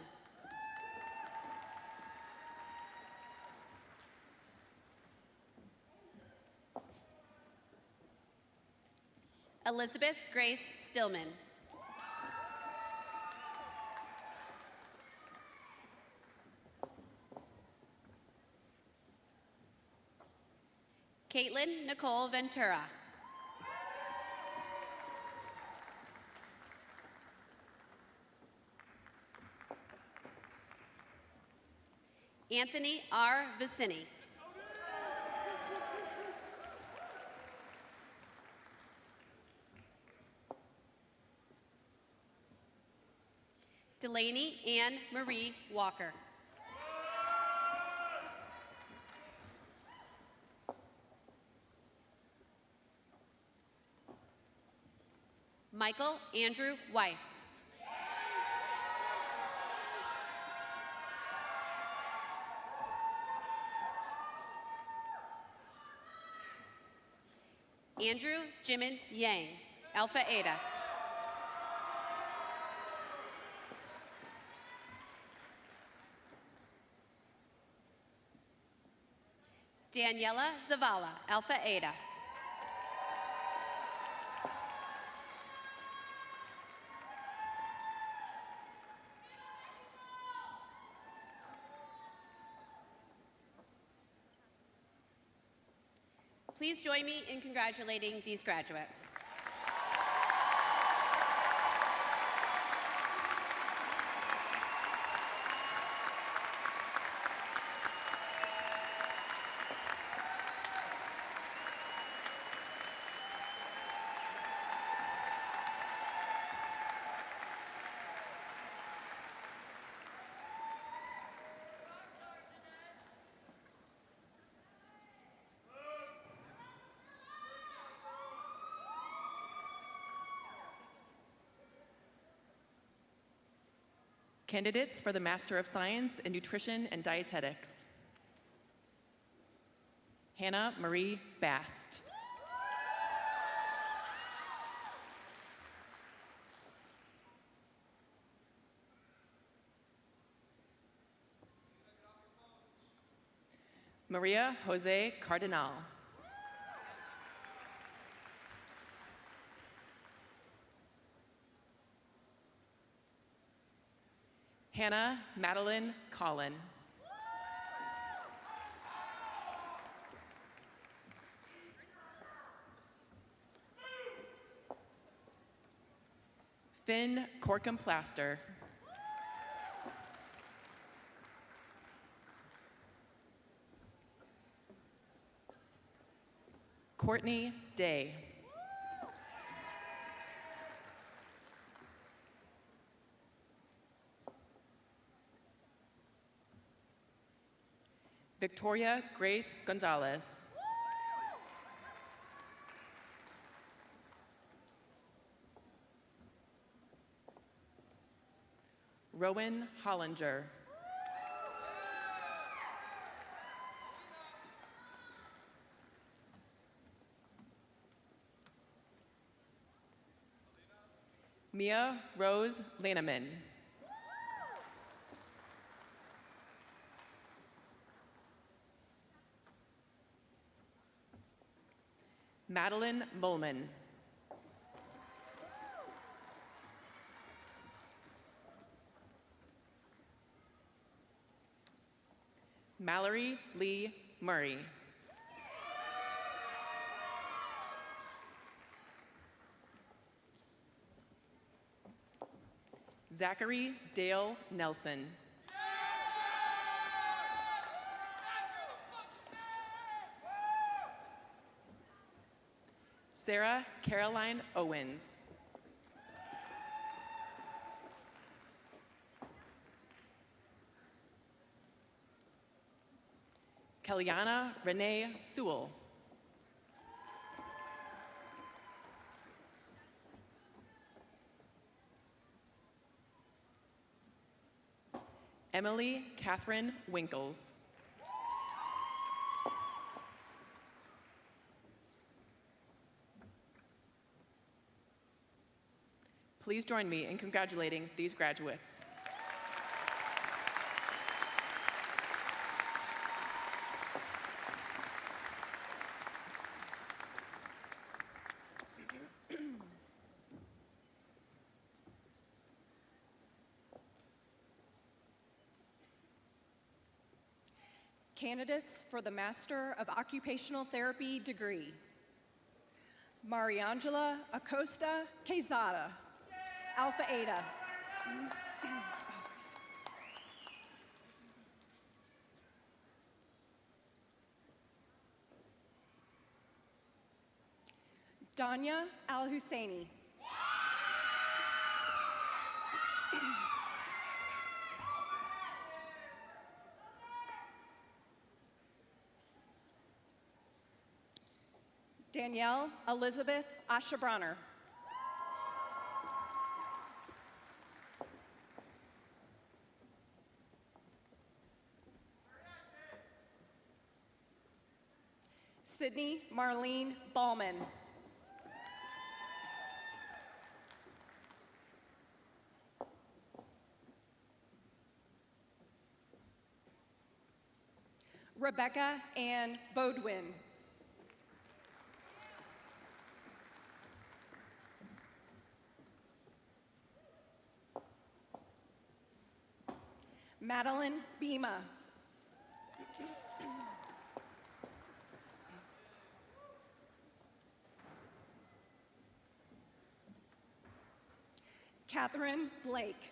Elizabeth Grace Stillman. Caitlin Nicole Ventura. Anthony R. Vicini. Delaney Ann Marie Walker. Michael Andrew Weiss. Andrew Jimin Yang, Alpha Eta. Daniela Zavala, Alpha Eta. Please join me in congratulating these graduates. Candidates for the Master of Science in Nutrition and Dietetics. Hannah Marie Bast. Maria Jose Cardinal. Hannah Madeline Collin. Finn Corkum Plaster. Courtney Day. Victoria Grace Gonzalez. Rowan Hollinger. Mia Rose Laneman. Madeline Molman. Mallory Lee Murray. Zachary Dale Nelson. Sarah Caroline Owens. Kellyanna Renee Sewell. Emily Catherine Winkles. Please join me in congratulating these graduates. Candidates for the Master of Occupational Therapy degree: Mariangela Acosta Quezada, Alpha Eta. Danya Al-Husseini. Danielle Elizabeth Ashabronner. Sydney Marlene Ballman. Rebecca Ann Bodwin. Madeline Bima. Catherine Blake.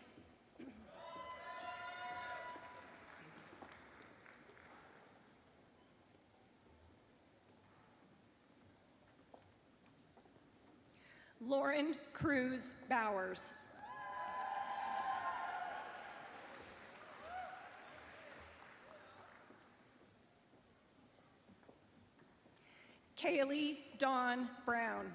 Lauren Cruz Bowers. Kaylee Dawn Brown.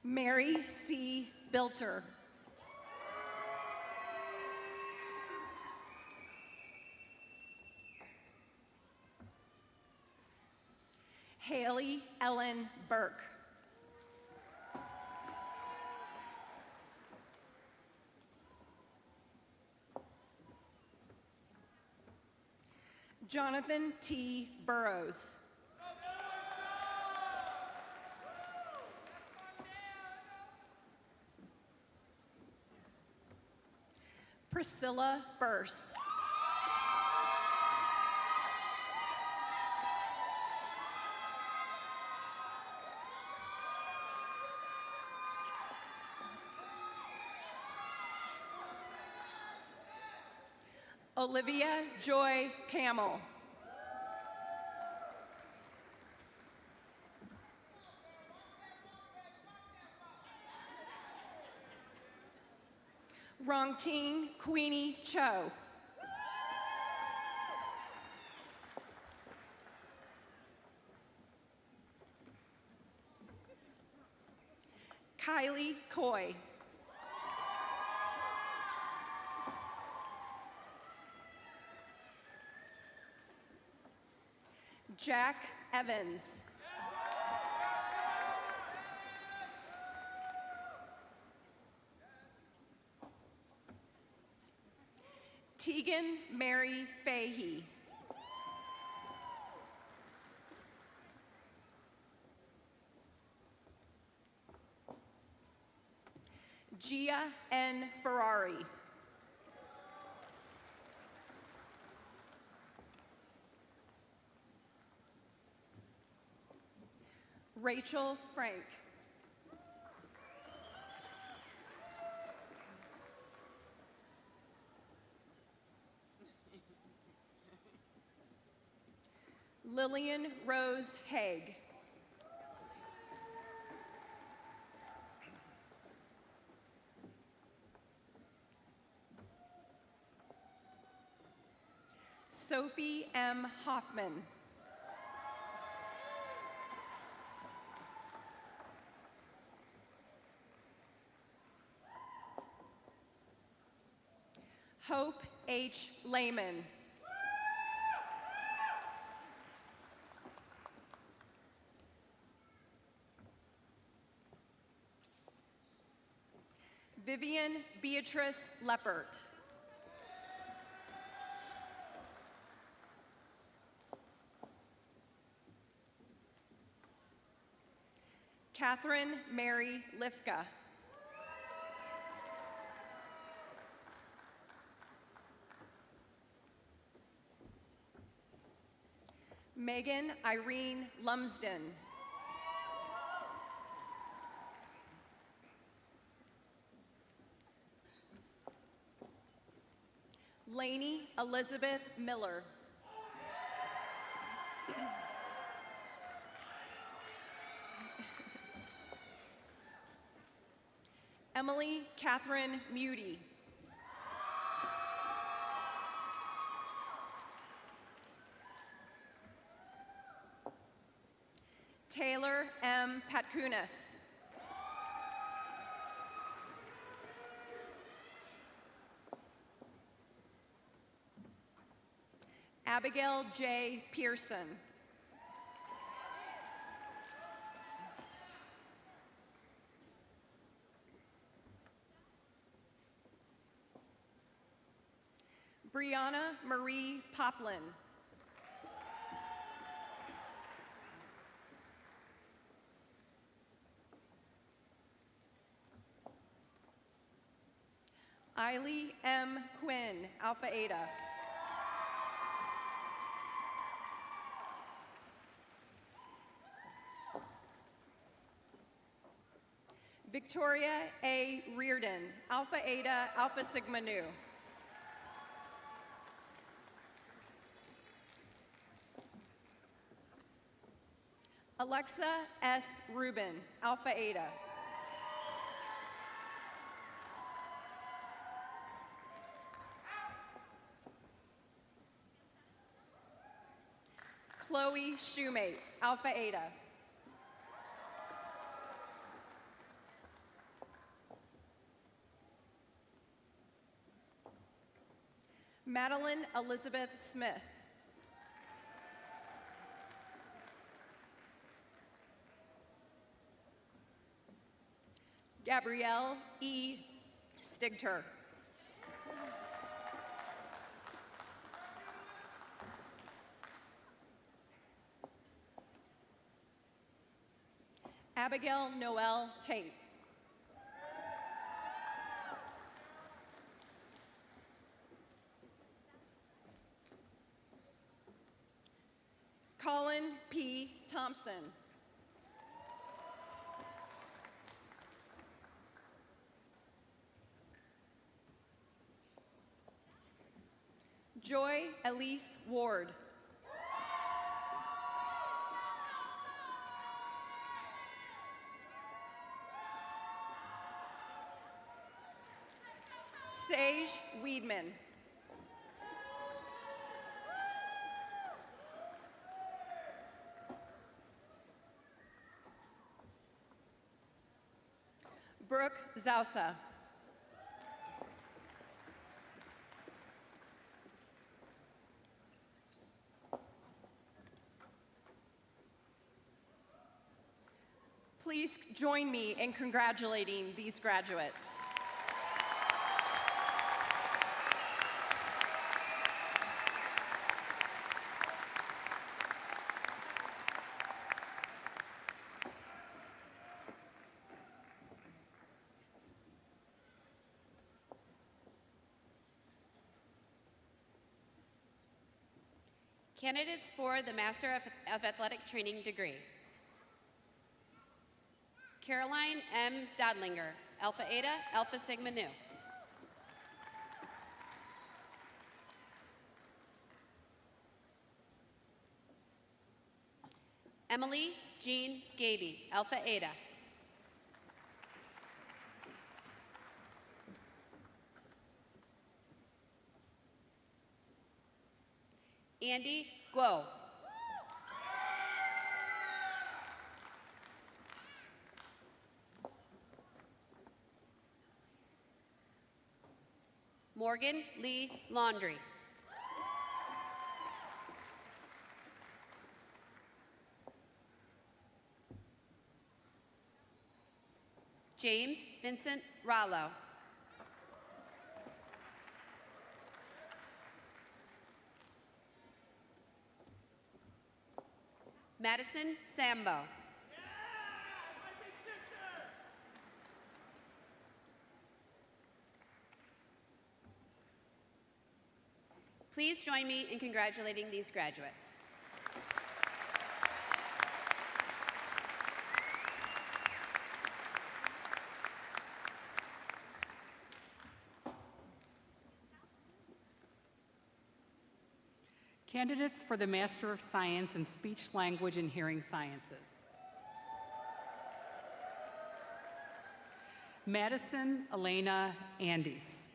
Mary C. Bilter. Haley Ellen Burke. Jonathan T. Burrows. Priscilla Burse. Olivia Joy Camel. Rongting Queenie Cho. Kylie Coy. Jack Evans. Tegan Mary Fahey. Gia N. Ferrari. Rachel Frank. Lillian Rose Haig. Sophie M. Hoffman. Hope H. Lehman. Vivian Beatrice Leppert. Catherine Mary Lifka. Megan Irene Lumsden. Lainey Elizabeth Miller. Emily Catherine Muty. Taylor M. Patkunas. Abigail J. Pearson. Brianna Marie Poplin. Eiley M. Quinn, Alpha Eta. Victoria A. Reardon, Alpha Eta, Alpha Sigma Nu. Alexa S. Rubin, Alpha Eta. Chloe Shoemate, Alpha Eta. Madeline Elizabeth Smith. Gabrielle E. Stigter. Abigail Noel Tate. Colin P. Thompson. Joy Elise Ward. Sage Weedman. Brooke Zausa. Please join me in congratulating these graduates. Candidates for the Master of Athletic Training degree. Caroline M. Dodlinger, Alpha Eta, Alpha Sigma Nu. Emily Jean Gaby, Alpha Eta. Andy Guo. Morgan Lee Laundry. James Vincent Rollo. Madison Sambo. Please join me in congratulating these graduates. Candidates for the Master of Science in Speech, Language, and Hearing Sciences. Madison Elena Andes.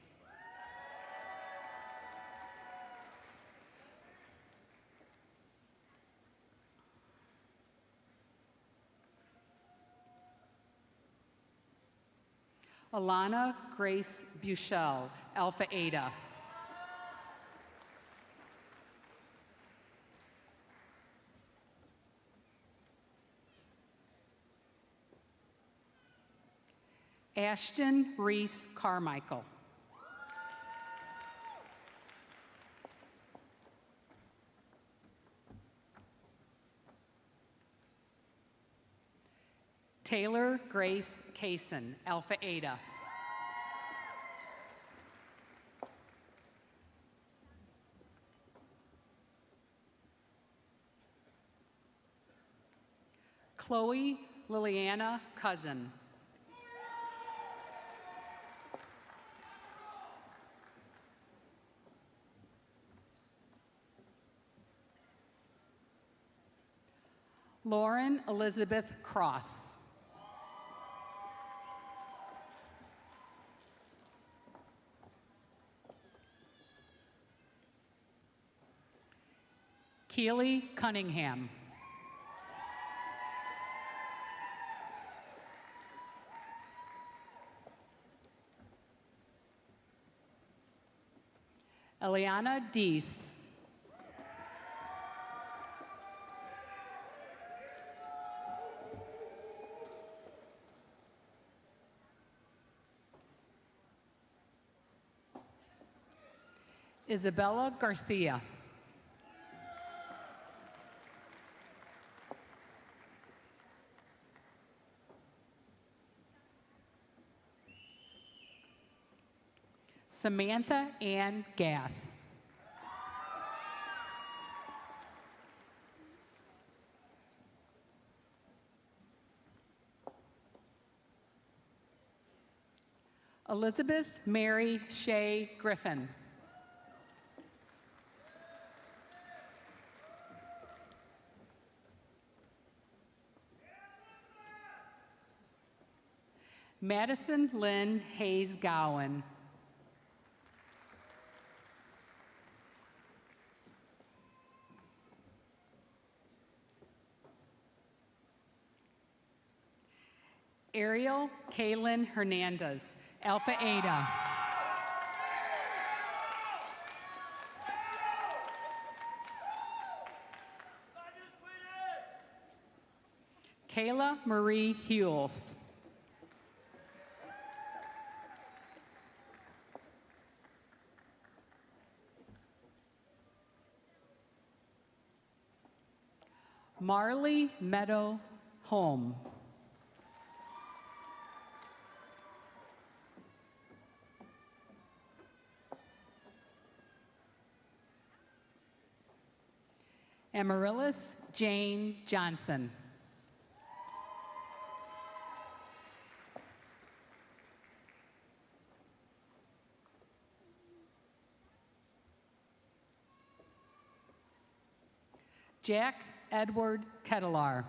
Alana Grace Buchel, Alpha Eta. Ashton Reese Carmichael. Taylor Grace Kaysen, Alpha Eta. Chloe Liliana Cousin. Lauren Elizabeth Cross. Keely Cunningham. Eliana Deese. Isabella Garcia. Samantha Ann Gass. Elizabeth Mary Shea Griffin. Madison Lynn Hayes Gowan. Ariel Kaylin Hernandez, Alpha Eta. Kayla Marie Hewells. Marley Meadow Home. Amaryllis Jane Johnson. Jack Edward Kettlar.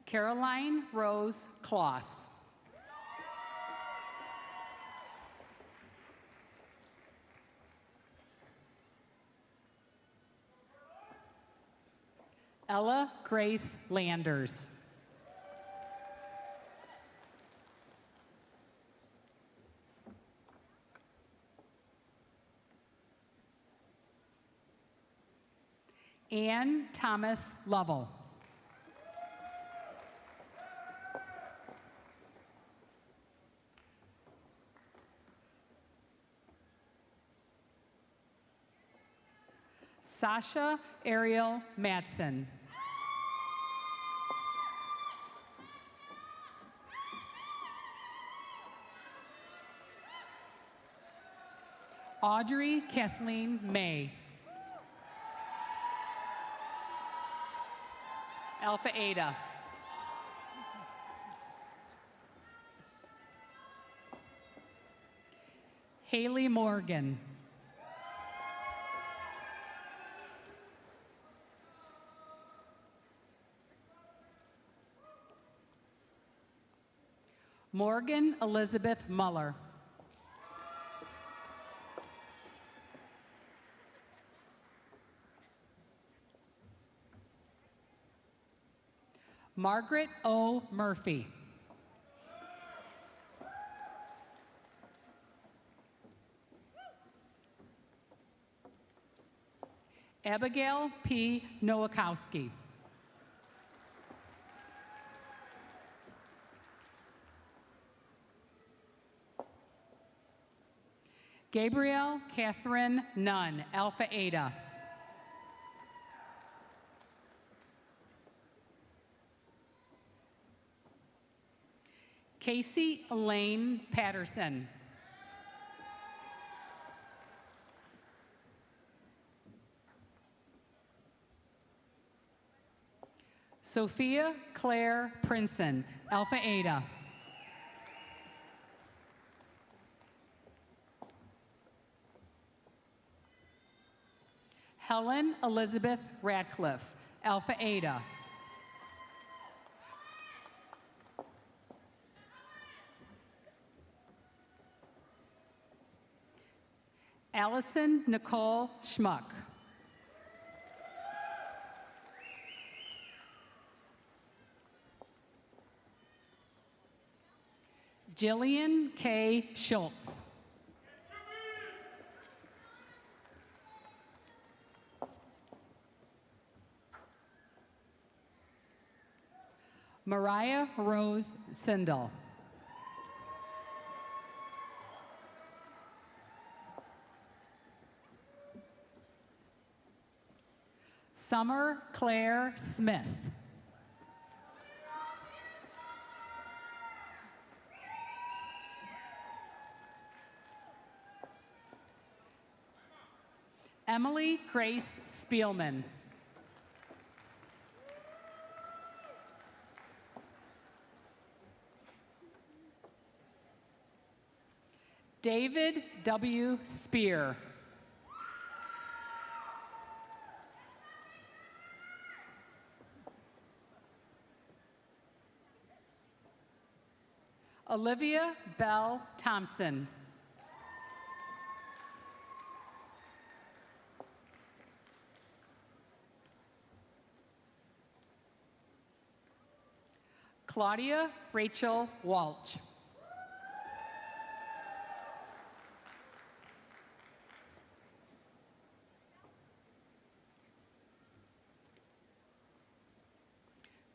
Caroline Rose Kloss. Ella Grace Landers. Ann Thomas Lovell. Sasha Ariel Madsen. Audrey Kathleen May. Alpha Ada. Haley Morgan. Morgan Elizabeth Muller. Margaret O. Murphy. Abigail P. Nowakowski. Gabrielle Catherine Nunn, Alpha Ada. Casey Elaine Patterson. Sophia Claire Princeton, Alpha Ada. Helen Elizabeth Radcliffe, Alpha Ada. Allison Nicole Schmuck. Jillian K. Schultz. Mariah Rose Sindel. Summer Claire Smith. Emily Grace Spielman. David W. Spear. Olivia Bell Thompson. Claudia Rachel Walsh.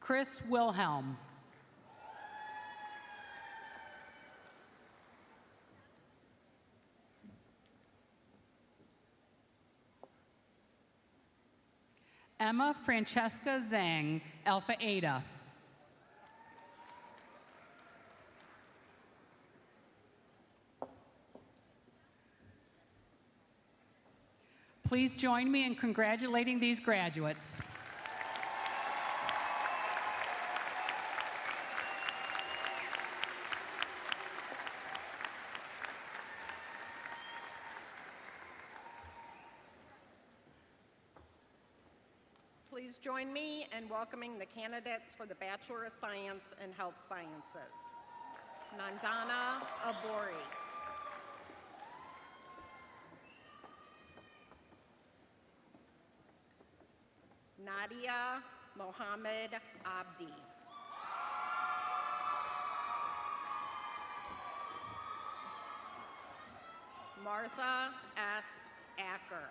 Chris Wilhelm. Emma Francesca Zhang, Alpha Eta. Please join me in congratulating these graduates. Please join me in welcoming the candidates for the Bachelor of Science in Health Sciences. Nandana Abori. Nadia Mohammed Abdi. Martha S. Acker.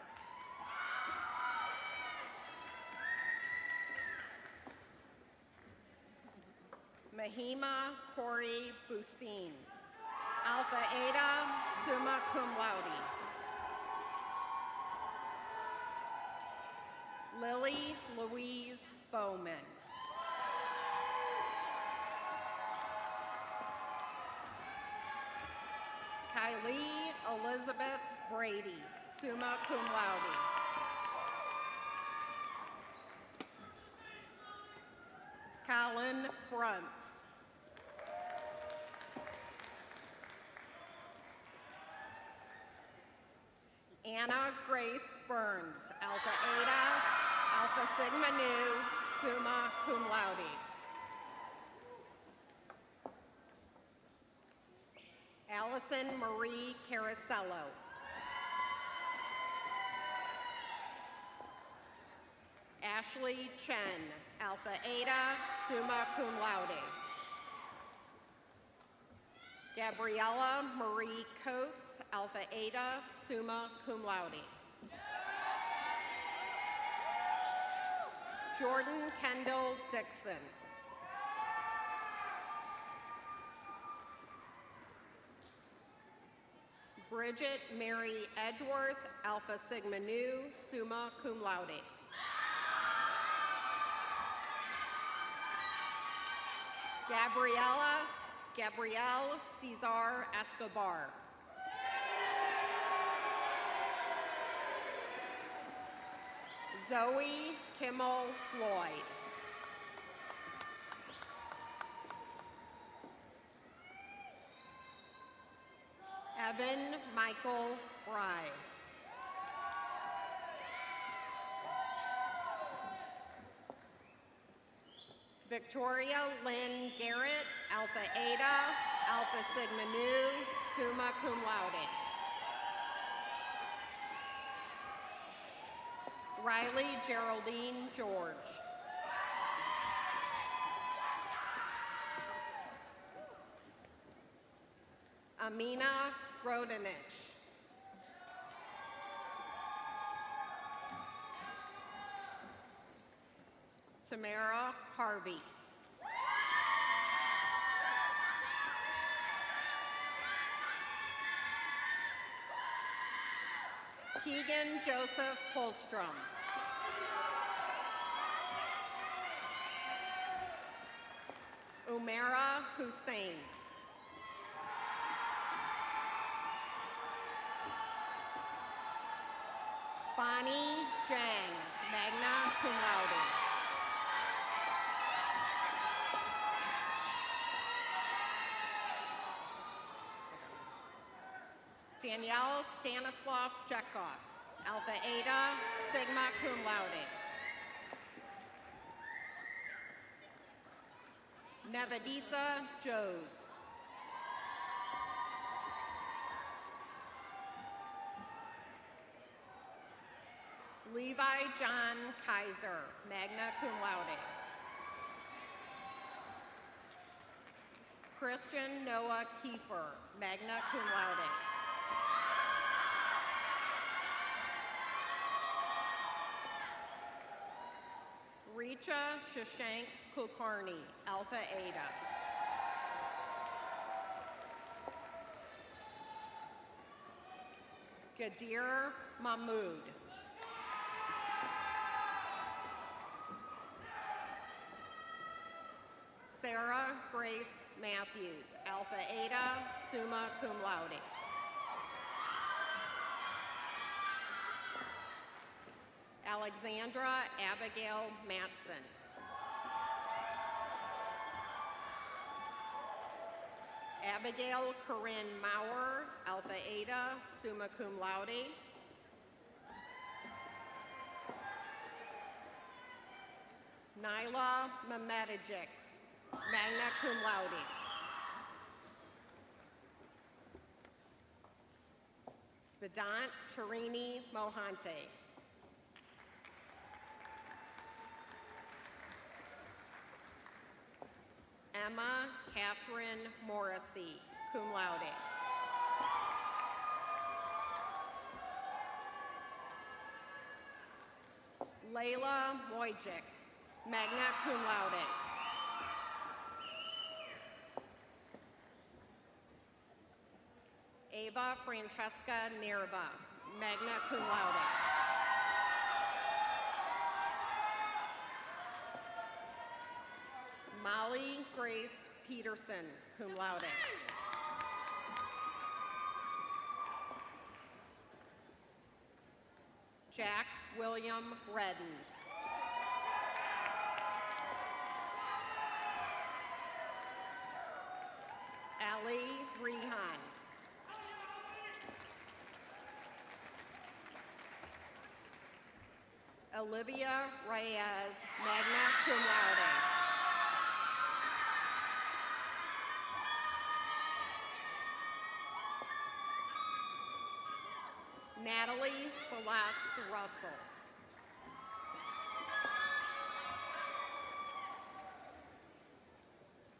Mahima Corey Busine, Alpha Eta, summa cum laude. Lily Louise Bowman. Kylie Elizabeth Brady, summa cum laude. Colin Bruntz. Anna Grace Burns, Alpha Eta, Alpha Sigma Nu, summa cum laude. Allison Marie Carasello. Ashley Chen, Alpha Eta, summa cum laude. Gabriella Marie Coates, Alpha Eta, summa cum laude. Jordan Kendall Dixon. Bridget Mary Edgeworth, Alpha Sigma Nu, summa cum laude. Gabrielle Cesar Escobar. Zoe Kimmel Floyd. Evan Michael Fry. Victoria Lynn Garrett, Alpha Eta, Alpha Sigma Nu, summa cum laude. Riley Geraldine George. Amina Grodenich. Tamara Harvey. Keegan Joseph Holstrom. Umera Hussein. Bonnie Jang, magna cum laude. Danielle Stanislav Chekhov, Alpha Eta, sigma cum laude. Neveditha Joes. Levi John Kaiser, magna cum laude. Christian Noah Kiefer, magna cum laude. Richa Shashank Kulkarni, Alpha Eta. Gadir Mahmood. Sarah Grace Matthews, Alpha Eta, summa cum laude. Alexandra Abigail Matson. Abigail Corinne Maurer, Alpha Eta, summa cum laude. Nyla Mamedijic, magna cum laude. Vedant Tarini Mohante. Emma Catherine Morrissey, cum laude. Layla Wojcik, magna cum laude. Ava Francesca Nerva, magna cum laude. Molly Grace Peterson, cum laude. Jack William Redden. Ali Rehan. Olivia Reyes, magna cum laude. Natalie Celeste Russell.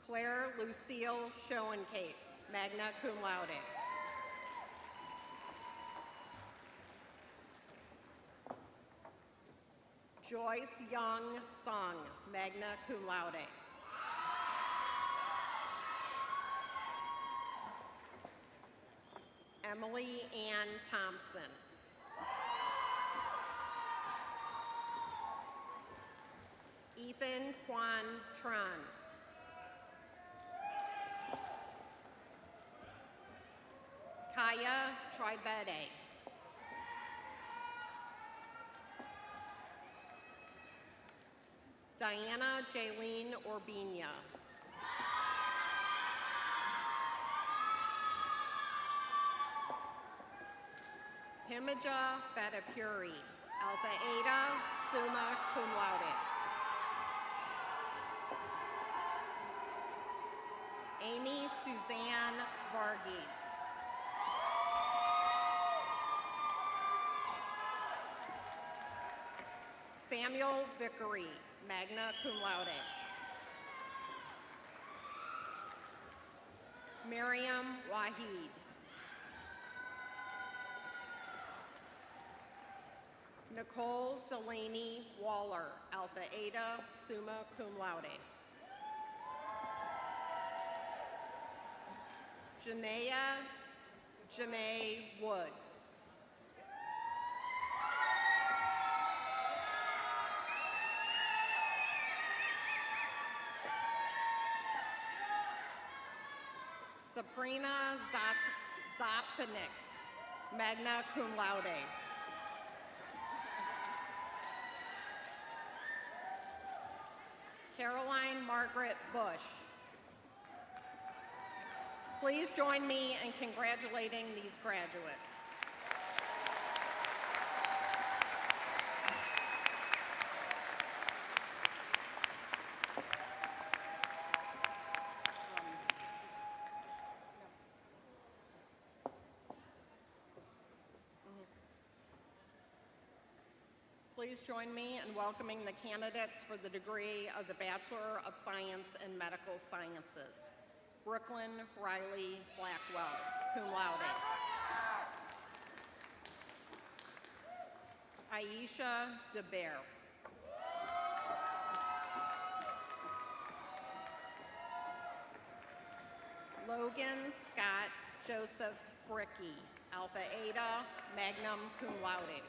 Claire Lucille Schoencase, magna cum laude. Joyce Young Sung, magna cum laude. Emily Ann Thompson. Ethan Quan Tran. Kaya Tribede. Diana Jaylene Orbinia. Himija Betapuri, Alpha Eta, summa cum laude. Amy Suzanne Varghese. Samuel Vickery, magna cum laude. Miriam Wahid. Nicole Delaney Waller, Alpha Eta, summa cum laude. Janae Woods. Sabrina Zapinix, magna cum laude. Caroline Margaret Bush. Please join me in congratulating these graduates. Please join me in welcoming the candidates for the degree of the Bachelor of Science in Medical Sciences. Brooklyn Riley Blackwell, cum laude. Aisha DeBear. Logan Scott Joseph Fricky, Alpha Eta, magna cum laude.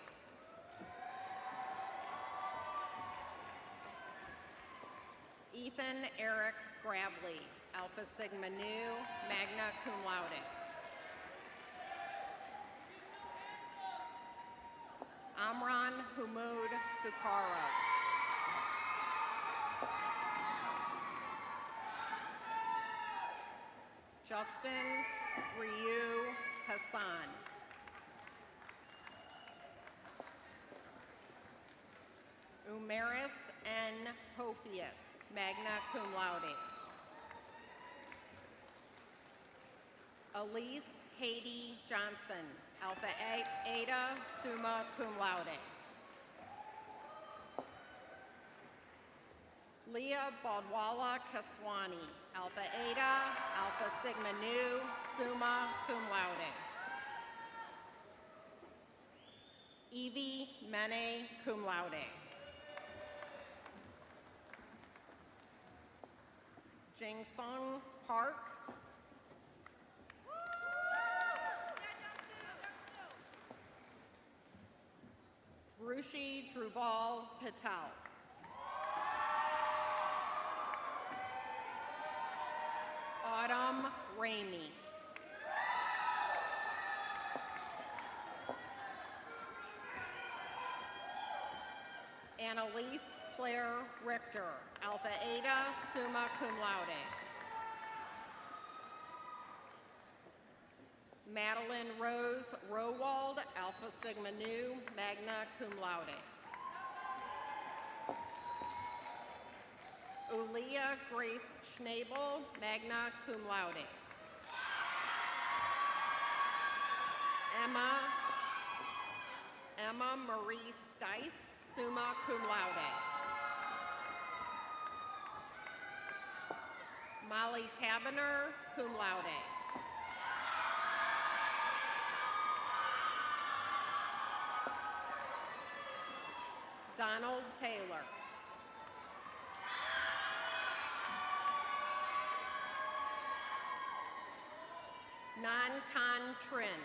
Ethan Eric Gravely, Alpha Sigma Nu, magna cum laude. Amran Humud Sukaro. Justin Ryu Hassan. Umaris N. Hofius, magna cum laude. Elise Haiti Johnson, Alpha Eta, summa cum laude. Leah Baldwala Kaswani, Alpha Eta, Alpha Sigma Nu, summa cum laude. Evie Mene, cum laude. Jingsung Park. Rushi Druval Patel. Autumn Ramey. Annalise Claire Richter, Alpha Eta, summa cum laude. Madeline Rose Rowald, Alpha Sigma Nu, magna cum laude. Ulia Grace Schnabel, magna cum laude. Emma Marie Stice, summa cum laude. Molly Tabener, cum laude. Donald Taylor. Nan Kan Trin.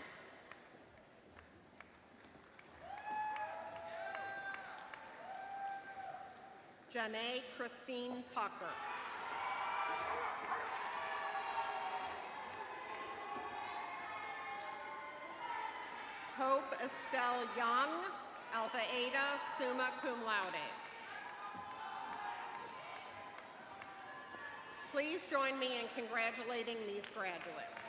Janae Christine Tucker. Hope Estelle Young, Alpha Eta, summa cum laude. Please join me in congratulating these graduates.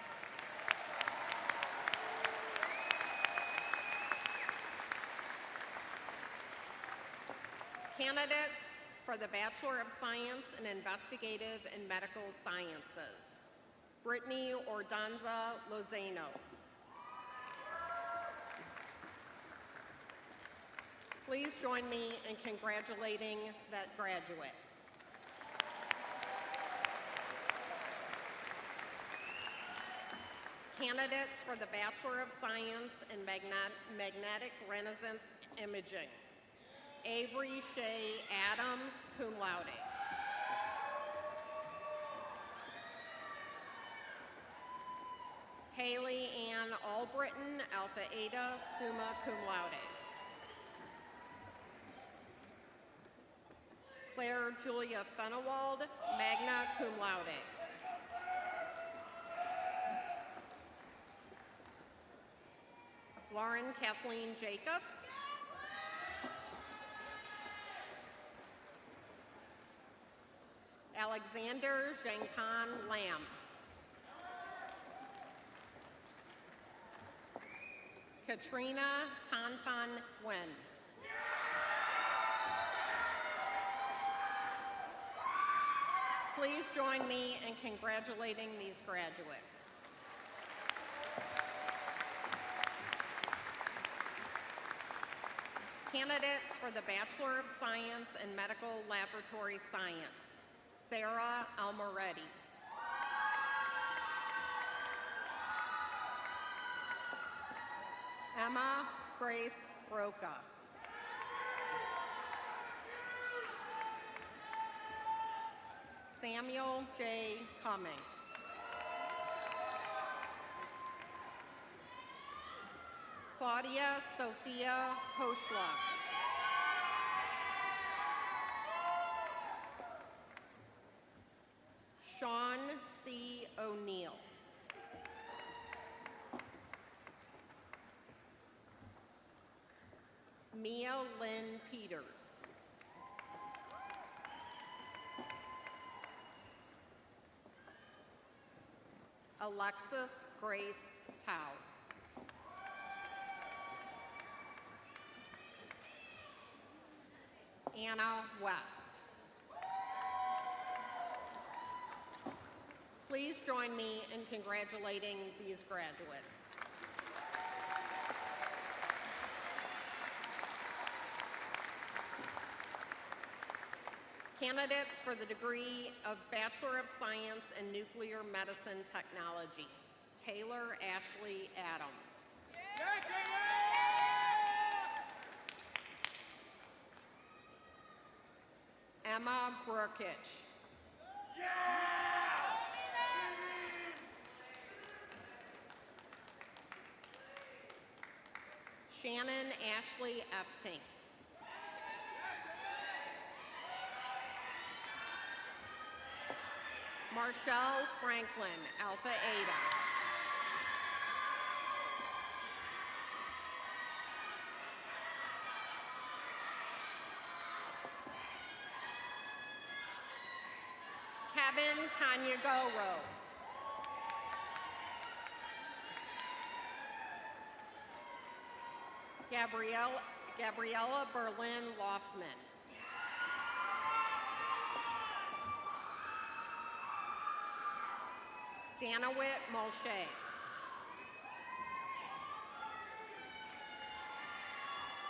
Candidates for the Bachelor of Science in Investigative and Medical Sciences. Brittany Ordonza Lozano. Please join me in congratulating that graduate. Candidates for the Bachelor of Science in Magnetic Resonance Imaging. Avery Shea Adams, cum laude. Haley Ann Albritton, Alpha Eta, summa cum laude. Claire Julia Fenewald, magna cum laude. Lauren Kathleen Jacobs. Alexander Zhangkan Lam. Katrina Tantan Wen. Please join me in congratulating these graduates. Candidates for the Bachelor of Science in Medical Laboratory Science. Sarah Almoretti. Emma Grace Roca. Samuel J. Cummings. Claudia Sophia Hoschla. Sean C. O'Neill. Mia Lynn Peters. Alexis Grace Tao. Anna West. Please join me in congratulating these graduates. Candidates for the degree of Bachelor of Science in Nuclear Medicine Technology, Taylor Ashley Adams. Emma Brukich. Shannon Ashley Epting. Marshall Franklin, Alpha Eta. Kevin Kanyagoro. Gabriella Berlin Loftman. Danawit Molshe.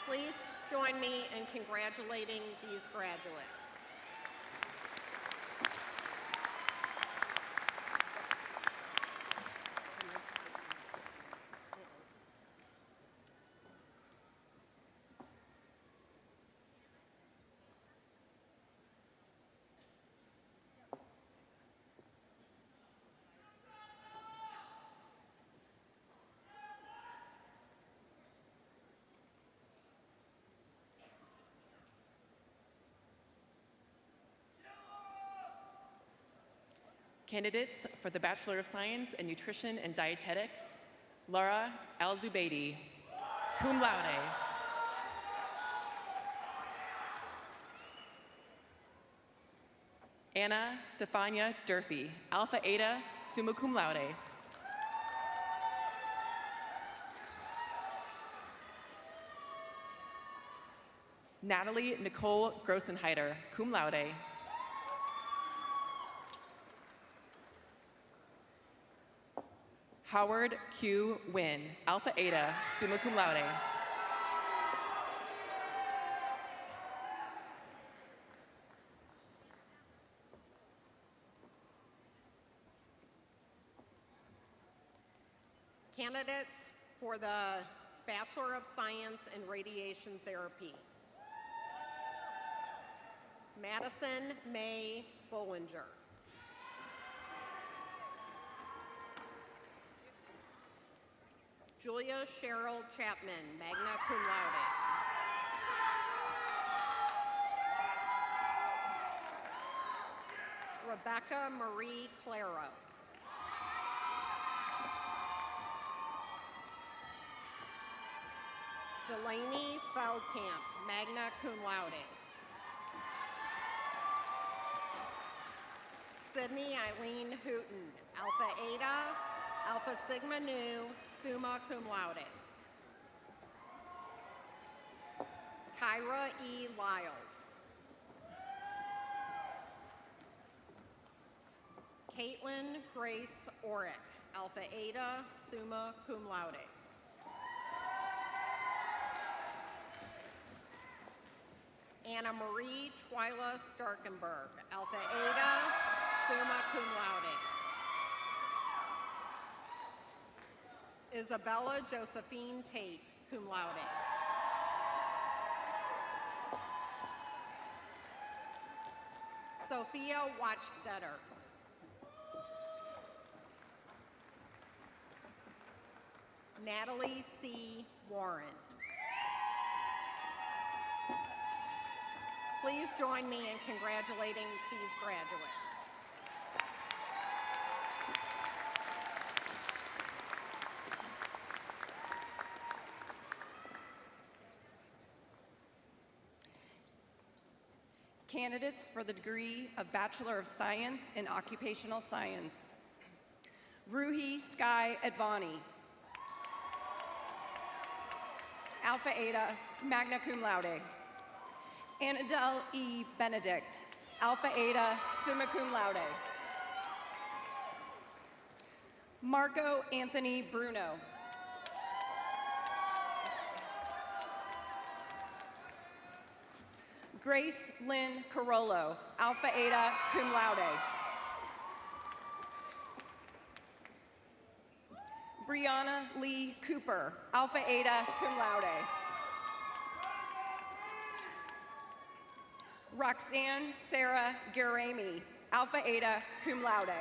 Please join me in congratulating these graduates. Candidates for the Bachelor of Science in Nutrition and Dietetics, Laura Al-Zubaidi, cum laude. Anna Stefania Durfee, Alpha Eta, summa cum laude. Natalie Nicole Grossenheider, cum laude. Howard Q. Wynn, Alpha Eta, summa cum laude. Candidates for the Bachelor of Science in Radiation Therapy. Madison May Bollinger. Julia Cheryl Chapman, magna cum laude. Rebecca Marie Claro. Delaney Feldkamp, magna cum laude. Sydney Eileen Hooten, Alpha Eta, Alpha Sigma Nu, summa cum laude. Kyra E. Lyles. Caitlin Grace Orick, Alpha Eta, summa cum laude. Anna Marie Twyla Starkenberg, Alpha Eta, summa cum laude. Isabella Josephine Tate, cum laude. Sophia Watchstetter. Natalie C. Warren. Please join me in congratulating these graduates. Candidates for the degree of Bachelor of Science in Occupational Science. Ruhi Sky Advani. Alpha Eta, magna cum laude. Annadelle E. Benedict, Alpha Eta, summa cum laude. Marco Anthony Bruno. Grace Lynn Carollo, Alpha Eta, cum laude. Brianna Lee Cooper, Alpha Eta, cum laude. Roxanne Sarah Garami, Alpha Eta, cum laude.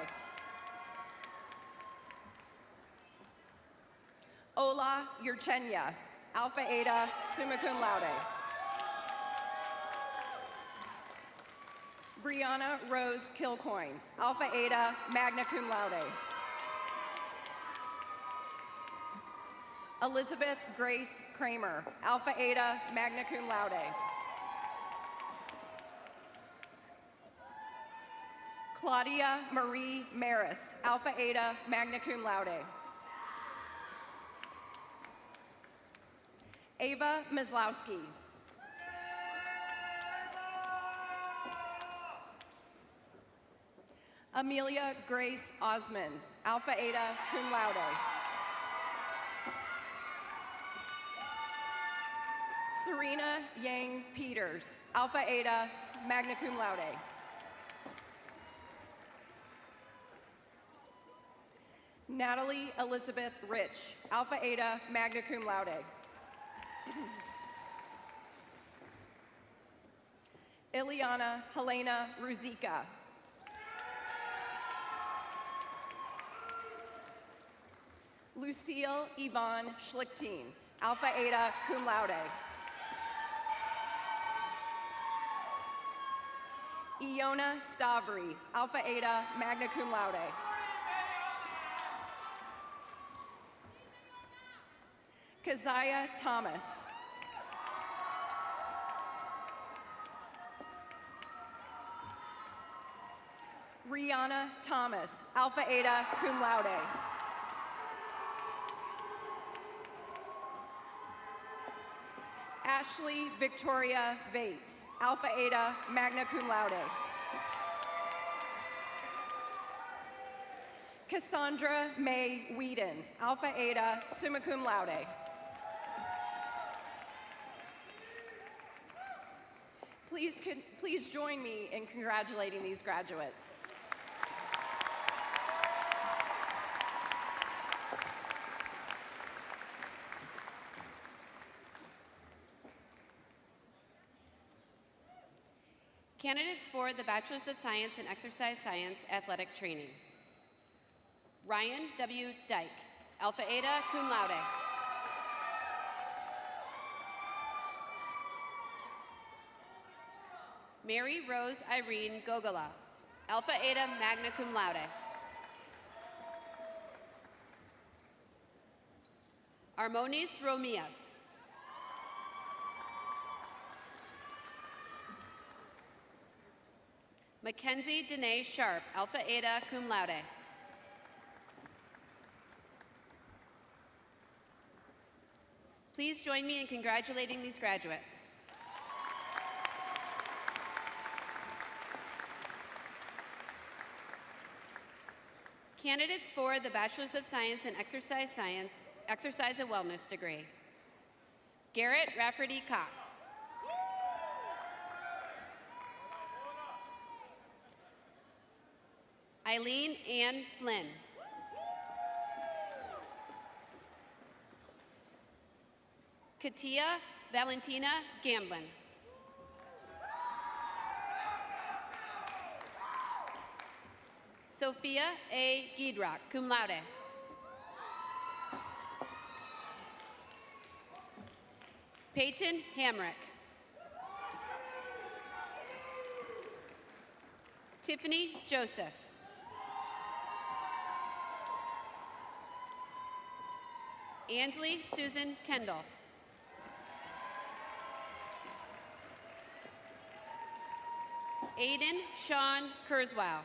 Ola Yurchenya, Alpha Eta, summa cum laude. Brianna Rose Kilcoyne, Alpha Eta, magna cum laude. Elizabeth Grace Kramer, Alpha Eta, magna cum laude. Claudia Marie Maris, Alpha Eta, magna cum laude. Ava Mislowski. Amelia Grace Osman, Alpha Eta, cum laude. Serena Yang Peters, Alpha Eta, magna cum laude. Natalie Elizabeth Rich, Alpha Eta, magna cum laude. Ileana Helena Ruzika. Lucille Yvonne Schlichtine, Alpha Eta, cum laude. Iona Stavri, Alpha Eta, magna cum laude. Keziah Thomas. Rihanna Thomas, Alpha Eta, cum laude. Ashley Victoria Vates, Alpha Eta, magna cum laude. Cassandra May Whedon, Alpha Eta, summa cum laude. Please join me in congratulating these graduates. Candidates for the Bachelor's of Science in Exercise Science Athletic Training. Ryan W. Dyke, Alpha Eta, cum laude. Mary Rose Irene Gogola, Alpha Eta, magna cum laude. Armonis Romias. Mackenzie Danae Sharp, Alpha Eta, cum laude. Please join me in congratulating these graduates. Candidates for the Bachelor's of Science in Exercise Science, Exercise and Wellness degree. Garrett Rafferty Cox. Eileen Ann Flynn. Katia Valentina Gamblin. Sophia A. Giedrock, cum laude. Peyton Hamrick. Tiffany Joseph. Ansley Susan Kendall. Aiden Sean Kurzweil.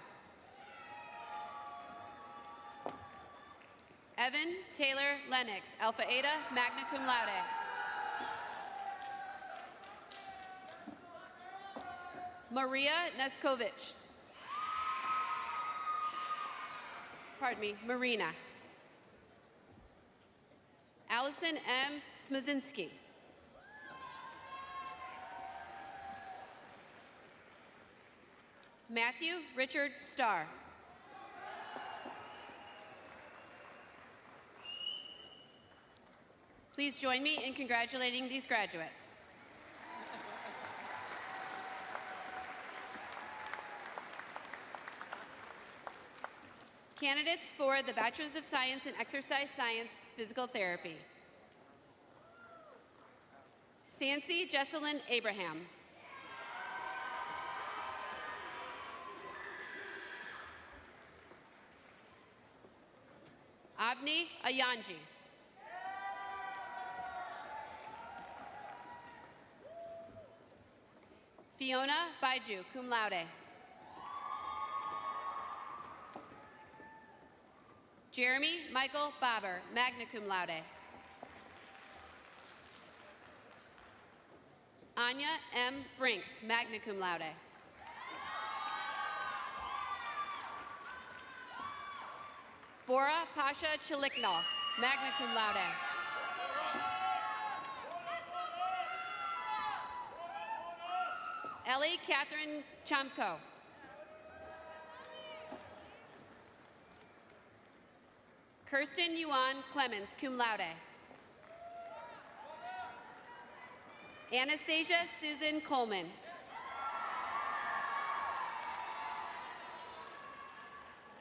Evan Taylor Lennox, Alpha Eta, magna cum laude. Maria Neskovich. Pardon me, Marina. Allison M. Smazinski. Matthew Richard Starr. Please join me in congratulating these graduates. Candidates for the Bachelor's of Science in Exercise Science, Physical Therapy. Sancy Jesselyn Abraham. Avni Ayanji. Fiona Baiju, cum laude. Jeremy Michael Bobber, magna cum laude. Anya M. Brinks, magna cum laude. Bora Pasha Chiliknov, magna cum laude. Ellie Catherine Chamko. Kirsten Yuan Clemens, cum laude. Anastasia Susan Coleman.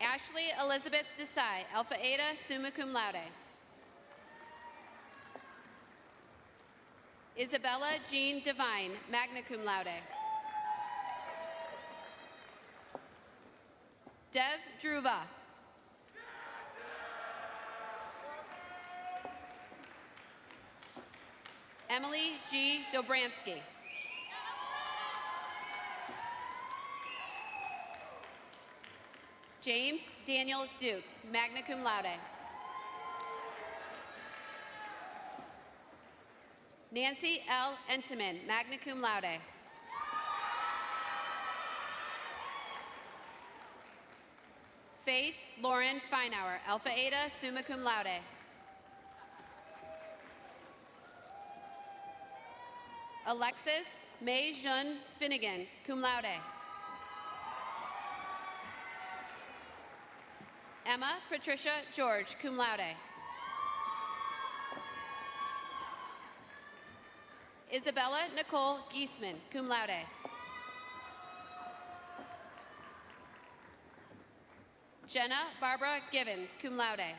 Ashley Elizabeth Desai, Alpha Eta, summa cum laude. Isabella Jean Devine, magna cum laude. Dev Dhruva. Emily G. Dobransky. James Daniel Dukes, magna cum laude. Nancy L. Enteman, magna cum laude. Faith Lauren Feinauer, Alpha Eta, summa cum laude. Alexis Mei Jun Finnegan, cum laude. Emma Patricia George, cum laude. Isabella Nicole Giesman, cum laude. Jenna Barbara Givens, cum laude.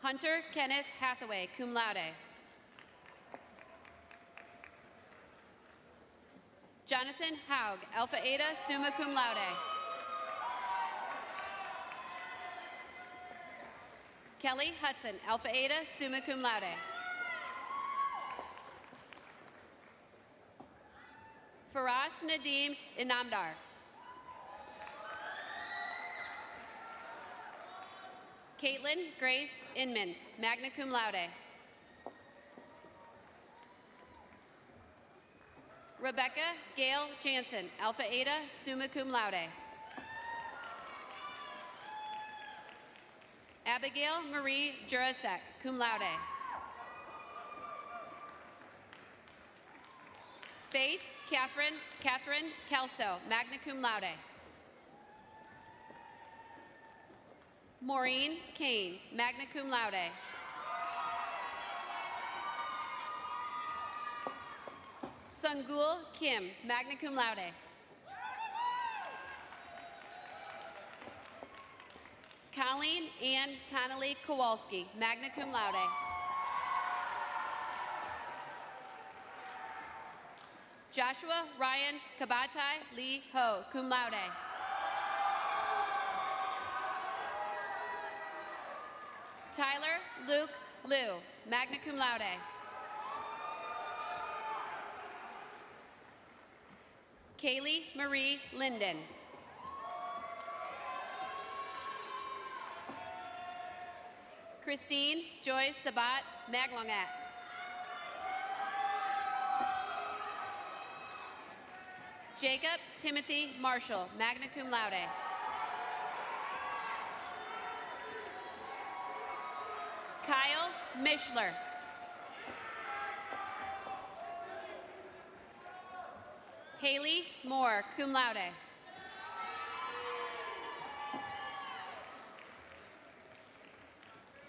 Hunter Kenneth Hathaway, cum laude. Jonathan Haug, Alpha Eta, summa cum laude. Kelly Hudson, Alpha Eta, summa cum laude. Faraz Nadim Inamdar. Caitlin Grace Inman, magna cum laude. Rebecca Gail Jansen, Alpha Eta, summa cum laude. Abigail Marie Jurasek, cum laude. Faith Catherine Kelso, magna cum laude. Maureen Kane, magna cum laude. Sungul Kim, magna cum laude. Colin Colleen Ann Connolly Kowalski, magna cum laude. Joshua Ryan Kabatai Lee Ho, cum laude. Tyler Luke Liu, magna cum laude. Kaylee Marie Linden. Christine Joyce Sabat Maglongat. Jacob Timothy Marshall, magna cum laude. Kyle Mishler. Haley Moore, cum laude.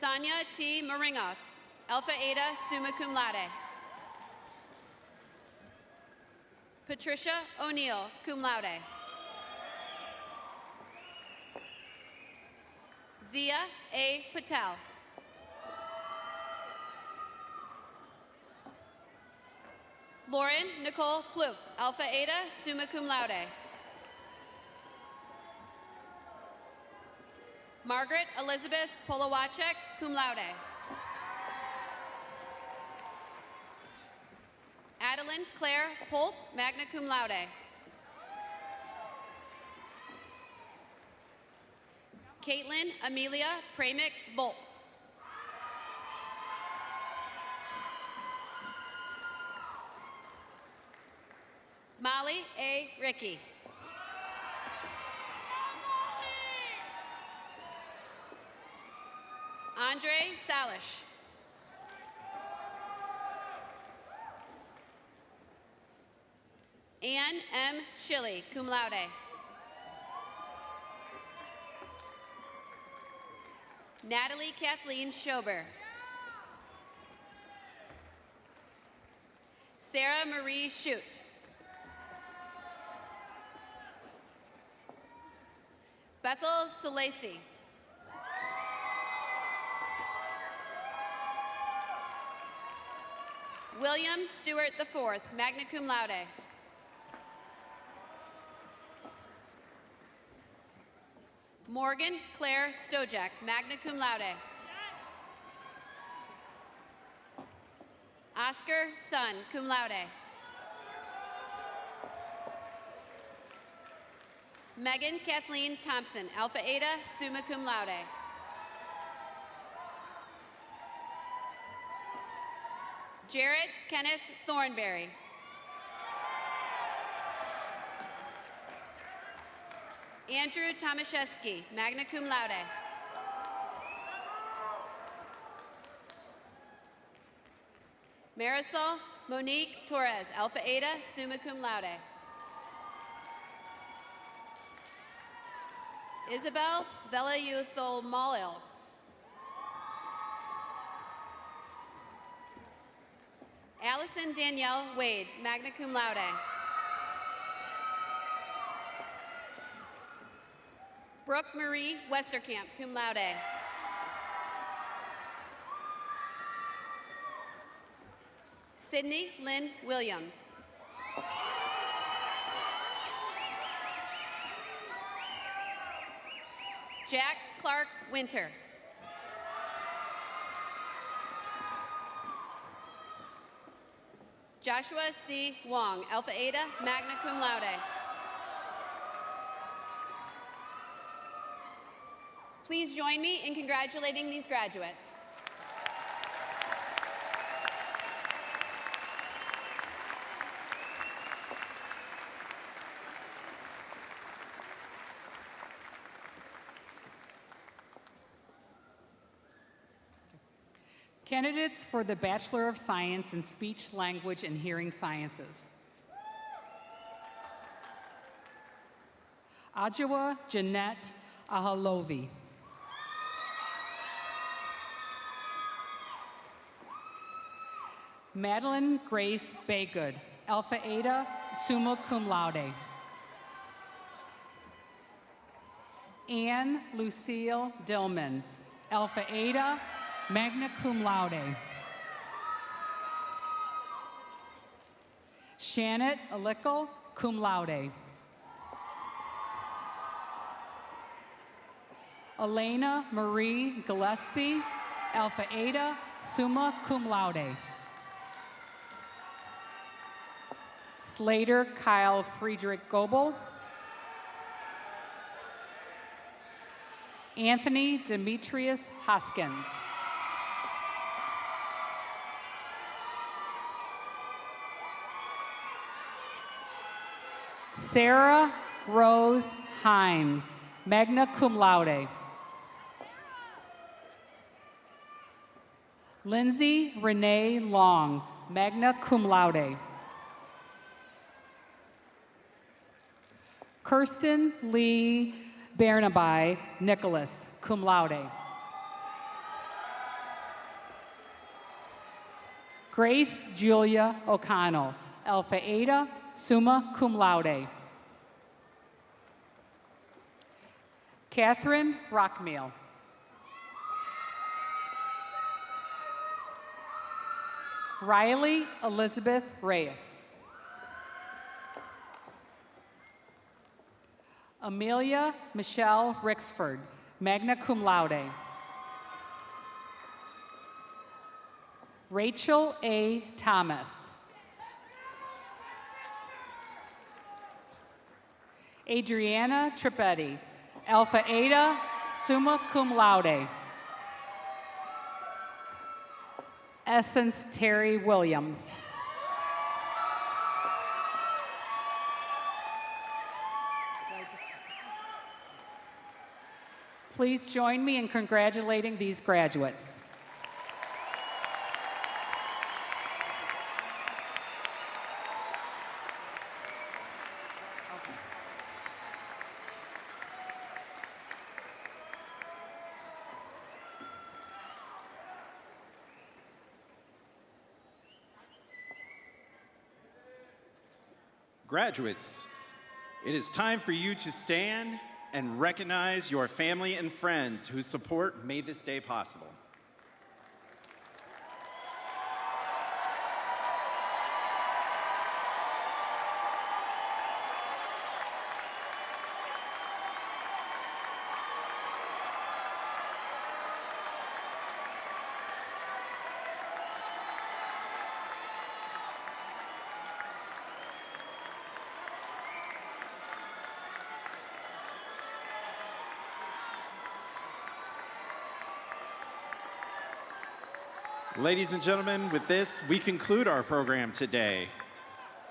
Sonia T. Maringoth, Alpha Eta, summa cum laude. Patricia O'Neill, cum laude. Zia A. Patel. Lauren Nicole Plouffe, Alpha Eta, summa cum laude. Margaret Elizabeth Polowacek, cum laude. Adeline Claire Holt, magna cum laude. Caitlin Amelia Pramick Bolt. Molly A. Ricky. Andre Salish. Ann M. Schilly, cum laude. Natalie Kathleen Schober. Sarah Marie Shute. Bethel Solacey. William Stewart IV, magna cum laude. Morgan Claire Stojak, magna cum laude. Oscar Sun, cum laude. Megan Kathleen Thompson, Alpha Eta, summa cum laude. Jared Kenneth Thornberry. Andrew Tomaszewski, magna cum laude. Marisol Monique Torres, Alpha Eta, summa cum laude. Isabel Velayuthol Malil. Allison Danielle Wade, magna cum laude. Brooke Marie Westerkamp, cum laude. Sydney Lynn Williams. Jack Clark Winter. Joshua C. Wong, Alpha Eta, magna cum laude. Please join me in congratulating these graduates. Candidates for the Bachelor of Science in Speech, Language, and Hearing Sciences. Adjoa Jeanette Ahalovi. Madeline Grace Baygood, Alpha Eta, summa cum laude. Anne Lucille Dillman, Alpha Eta, magna cum laude. Shannon Alikal, cum laude. Elena Marie Gillespie, Alpha Eta, summa cum laude. Slater Kyle Friedrich Goebel. Anthony Demetrius Hoskins. Sarah Rose Himes, magna cum laude. Lindsay Renee Long, magna cum laude. Kirsten Lee Barnaby Nicholas, cum laude. Grace Julia O'Connell, Alpha Eta, summa cum laude. Catherine Rockmeal. Riley Elizabeth Reyes. Amelia Michelle Rixford, magna cum laude. Rachel A. Thomas. Adriana Tripetti, Alpha Eta, summa cum laude. Essence Terry Williams. Please join me in congratulating these graduates. Graduates, it is time for you to stand and recognize your family and friends whose support made this day possible. Ladies and gentlemen, with this, we conclude our program today.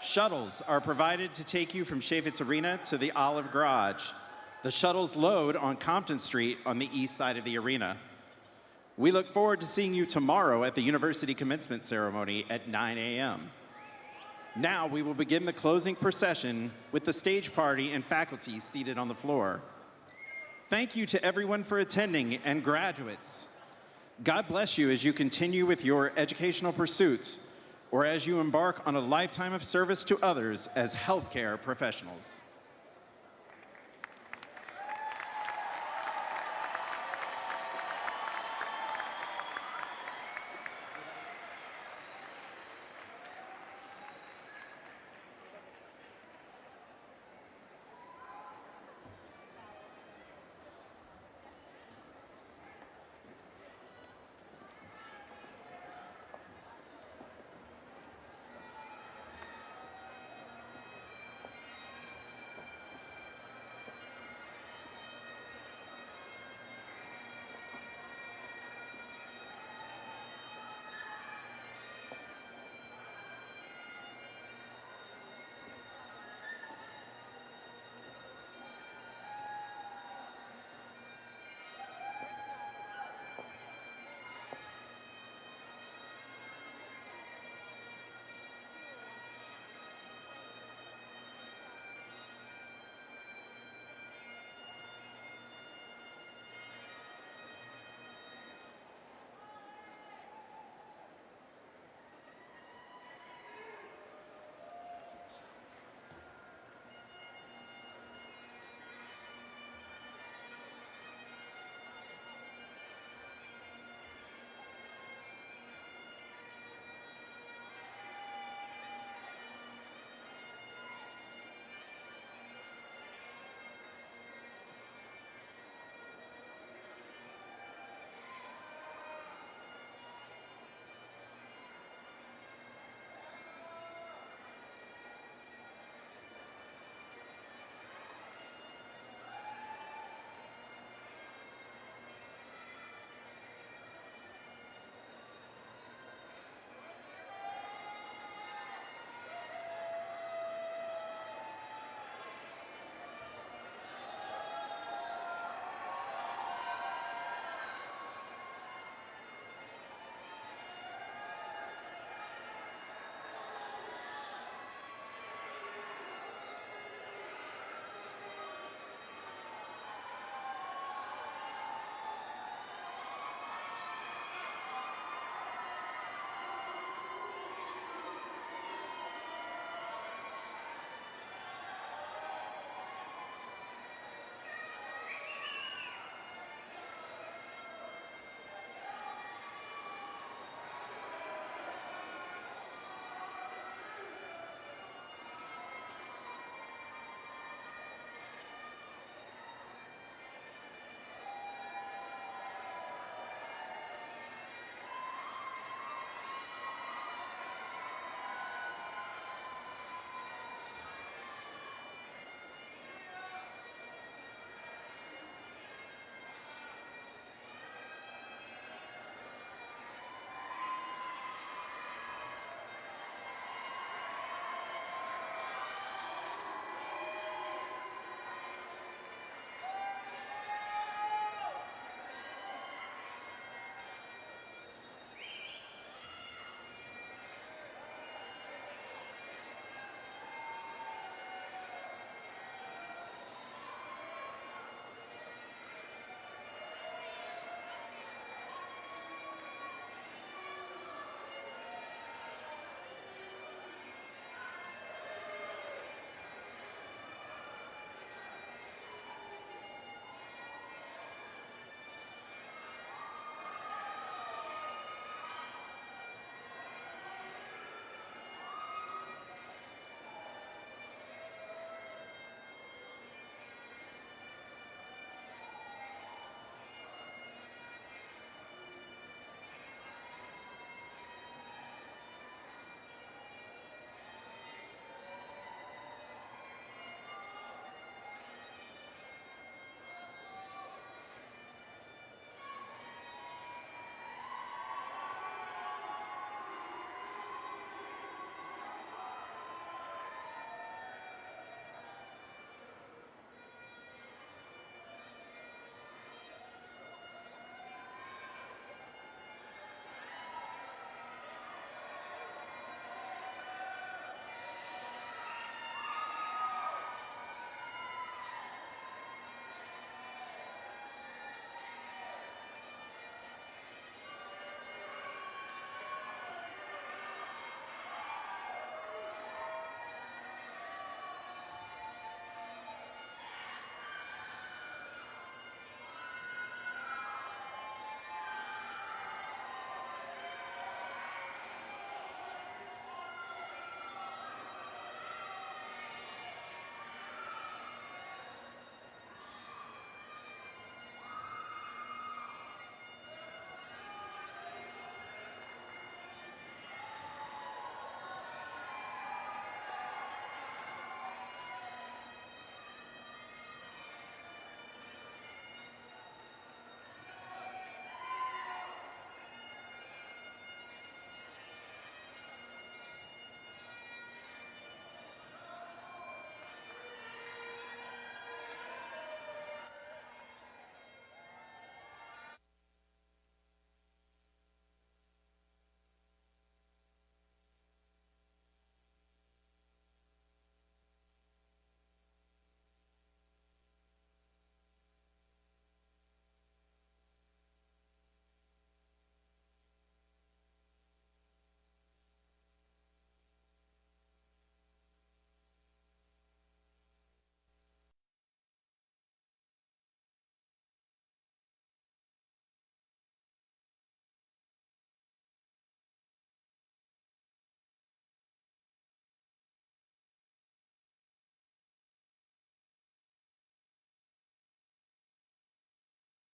Shuttles are provided to take you from Chaifetz Arena to the Olive Garage. The shuttles load on Compton Street on the east side of the arena. We look forward to seeing you tomorrow at the University Commencement Ceremony at 9 a.m. Now we will begin the closing procession with the stage party and faculty seated on the floor. Thank you to everyone for attending, and graduates. God bless you as you continue with your educational pursuits or as you embark on a lifetime of service to others as healthcare professionals.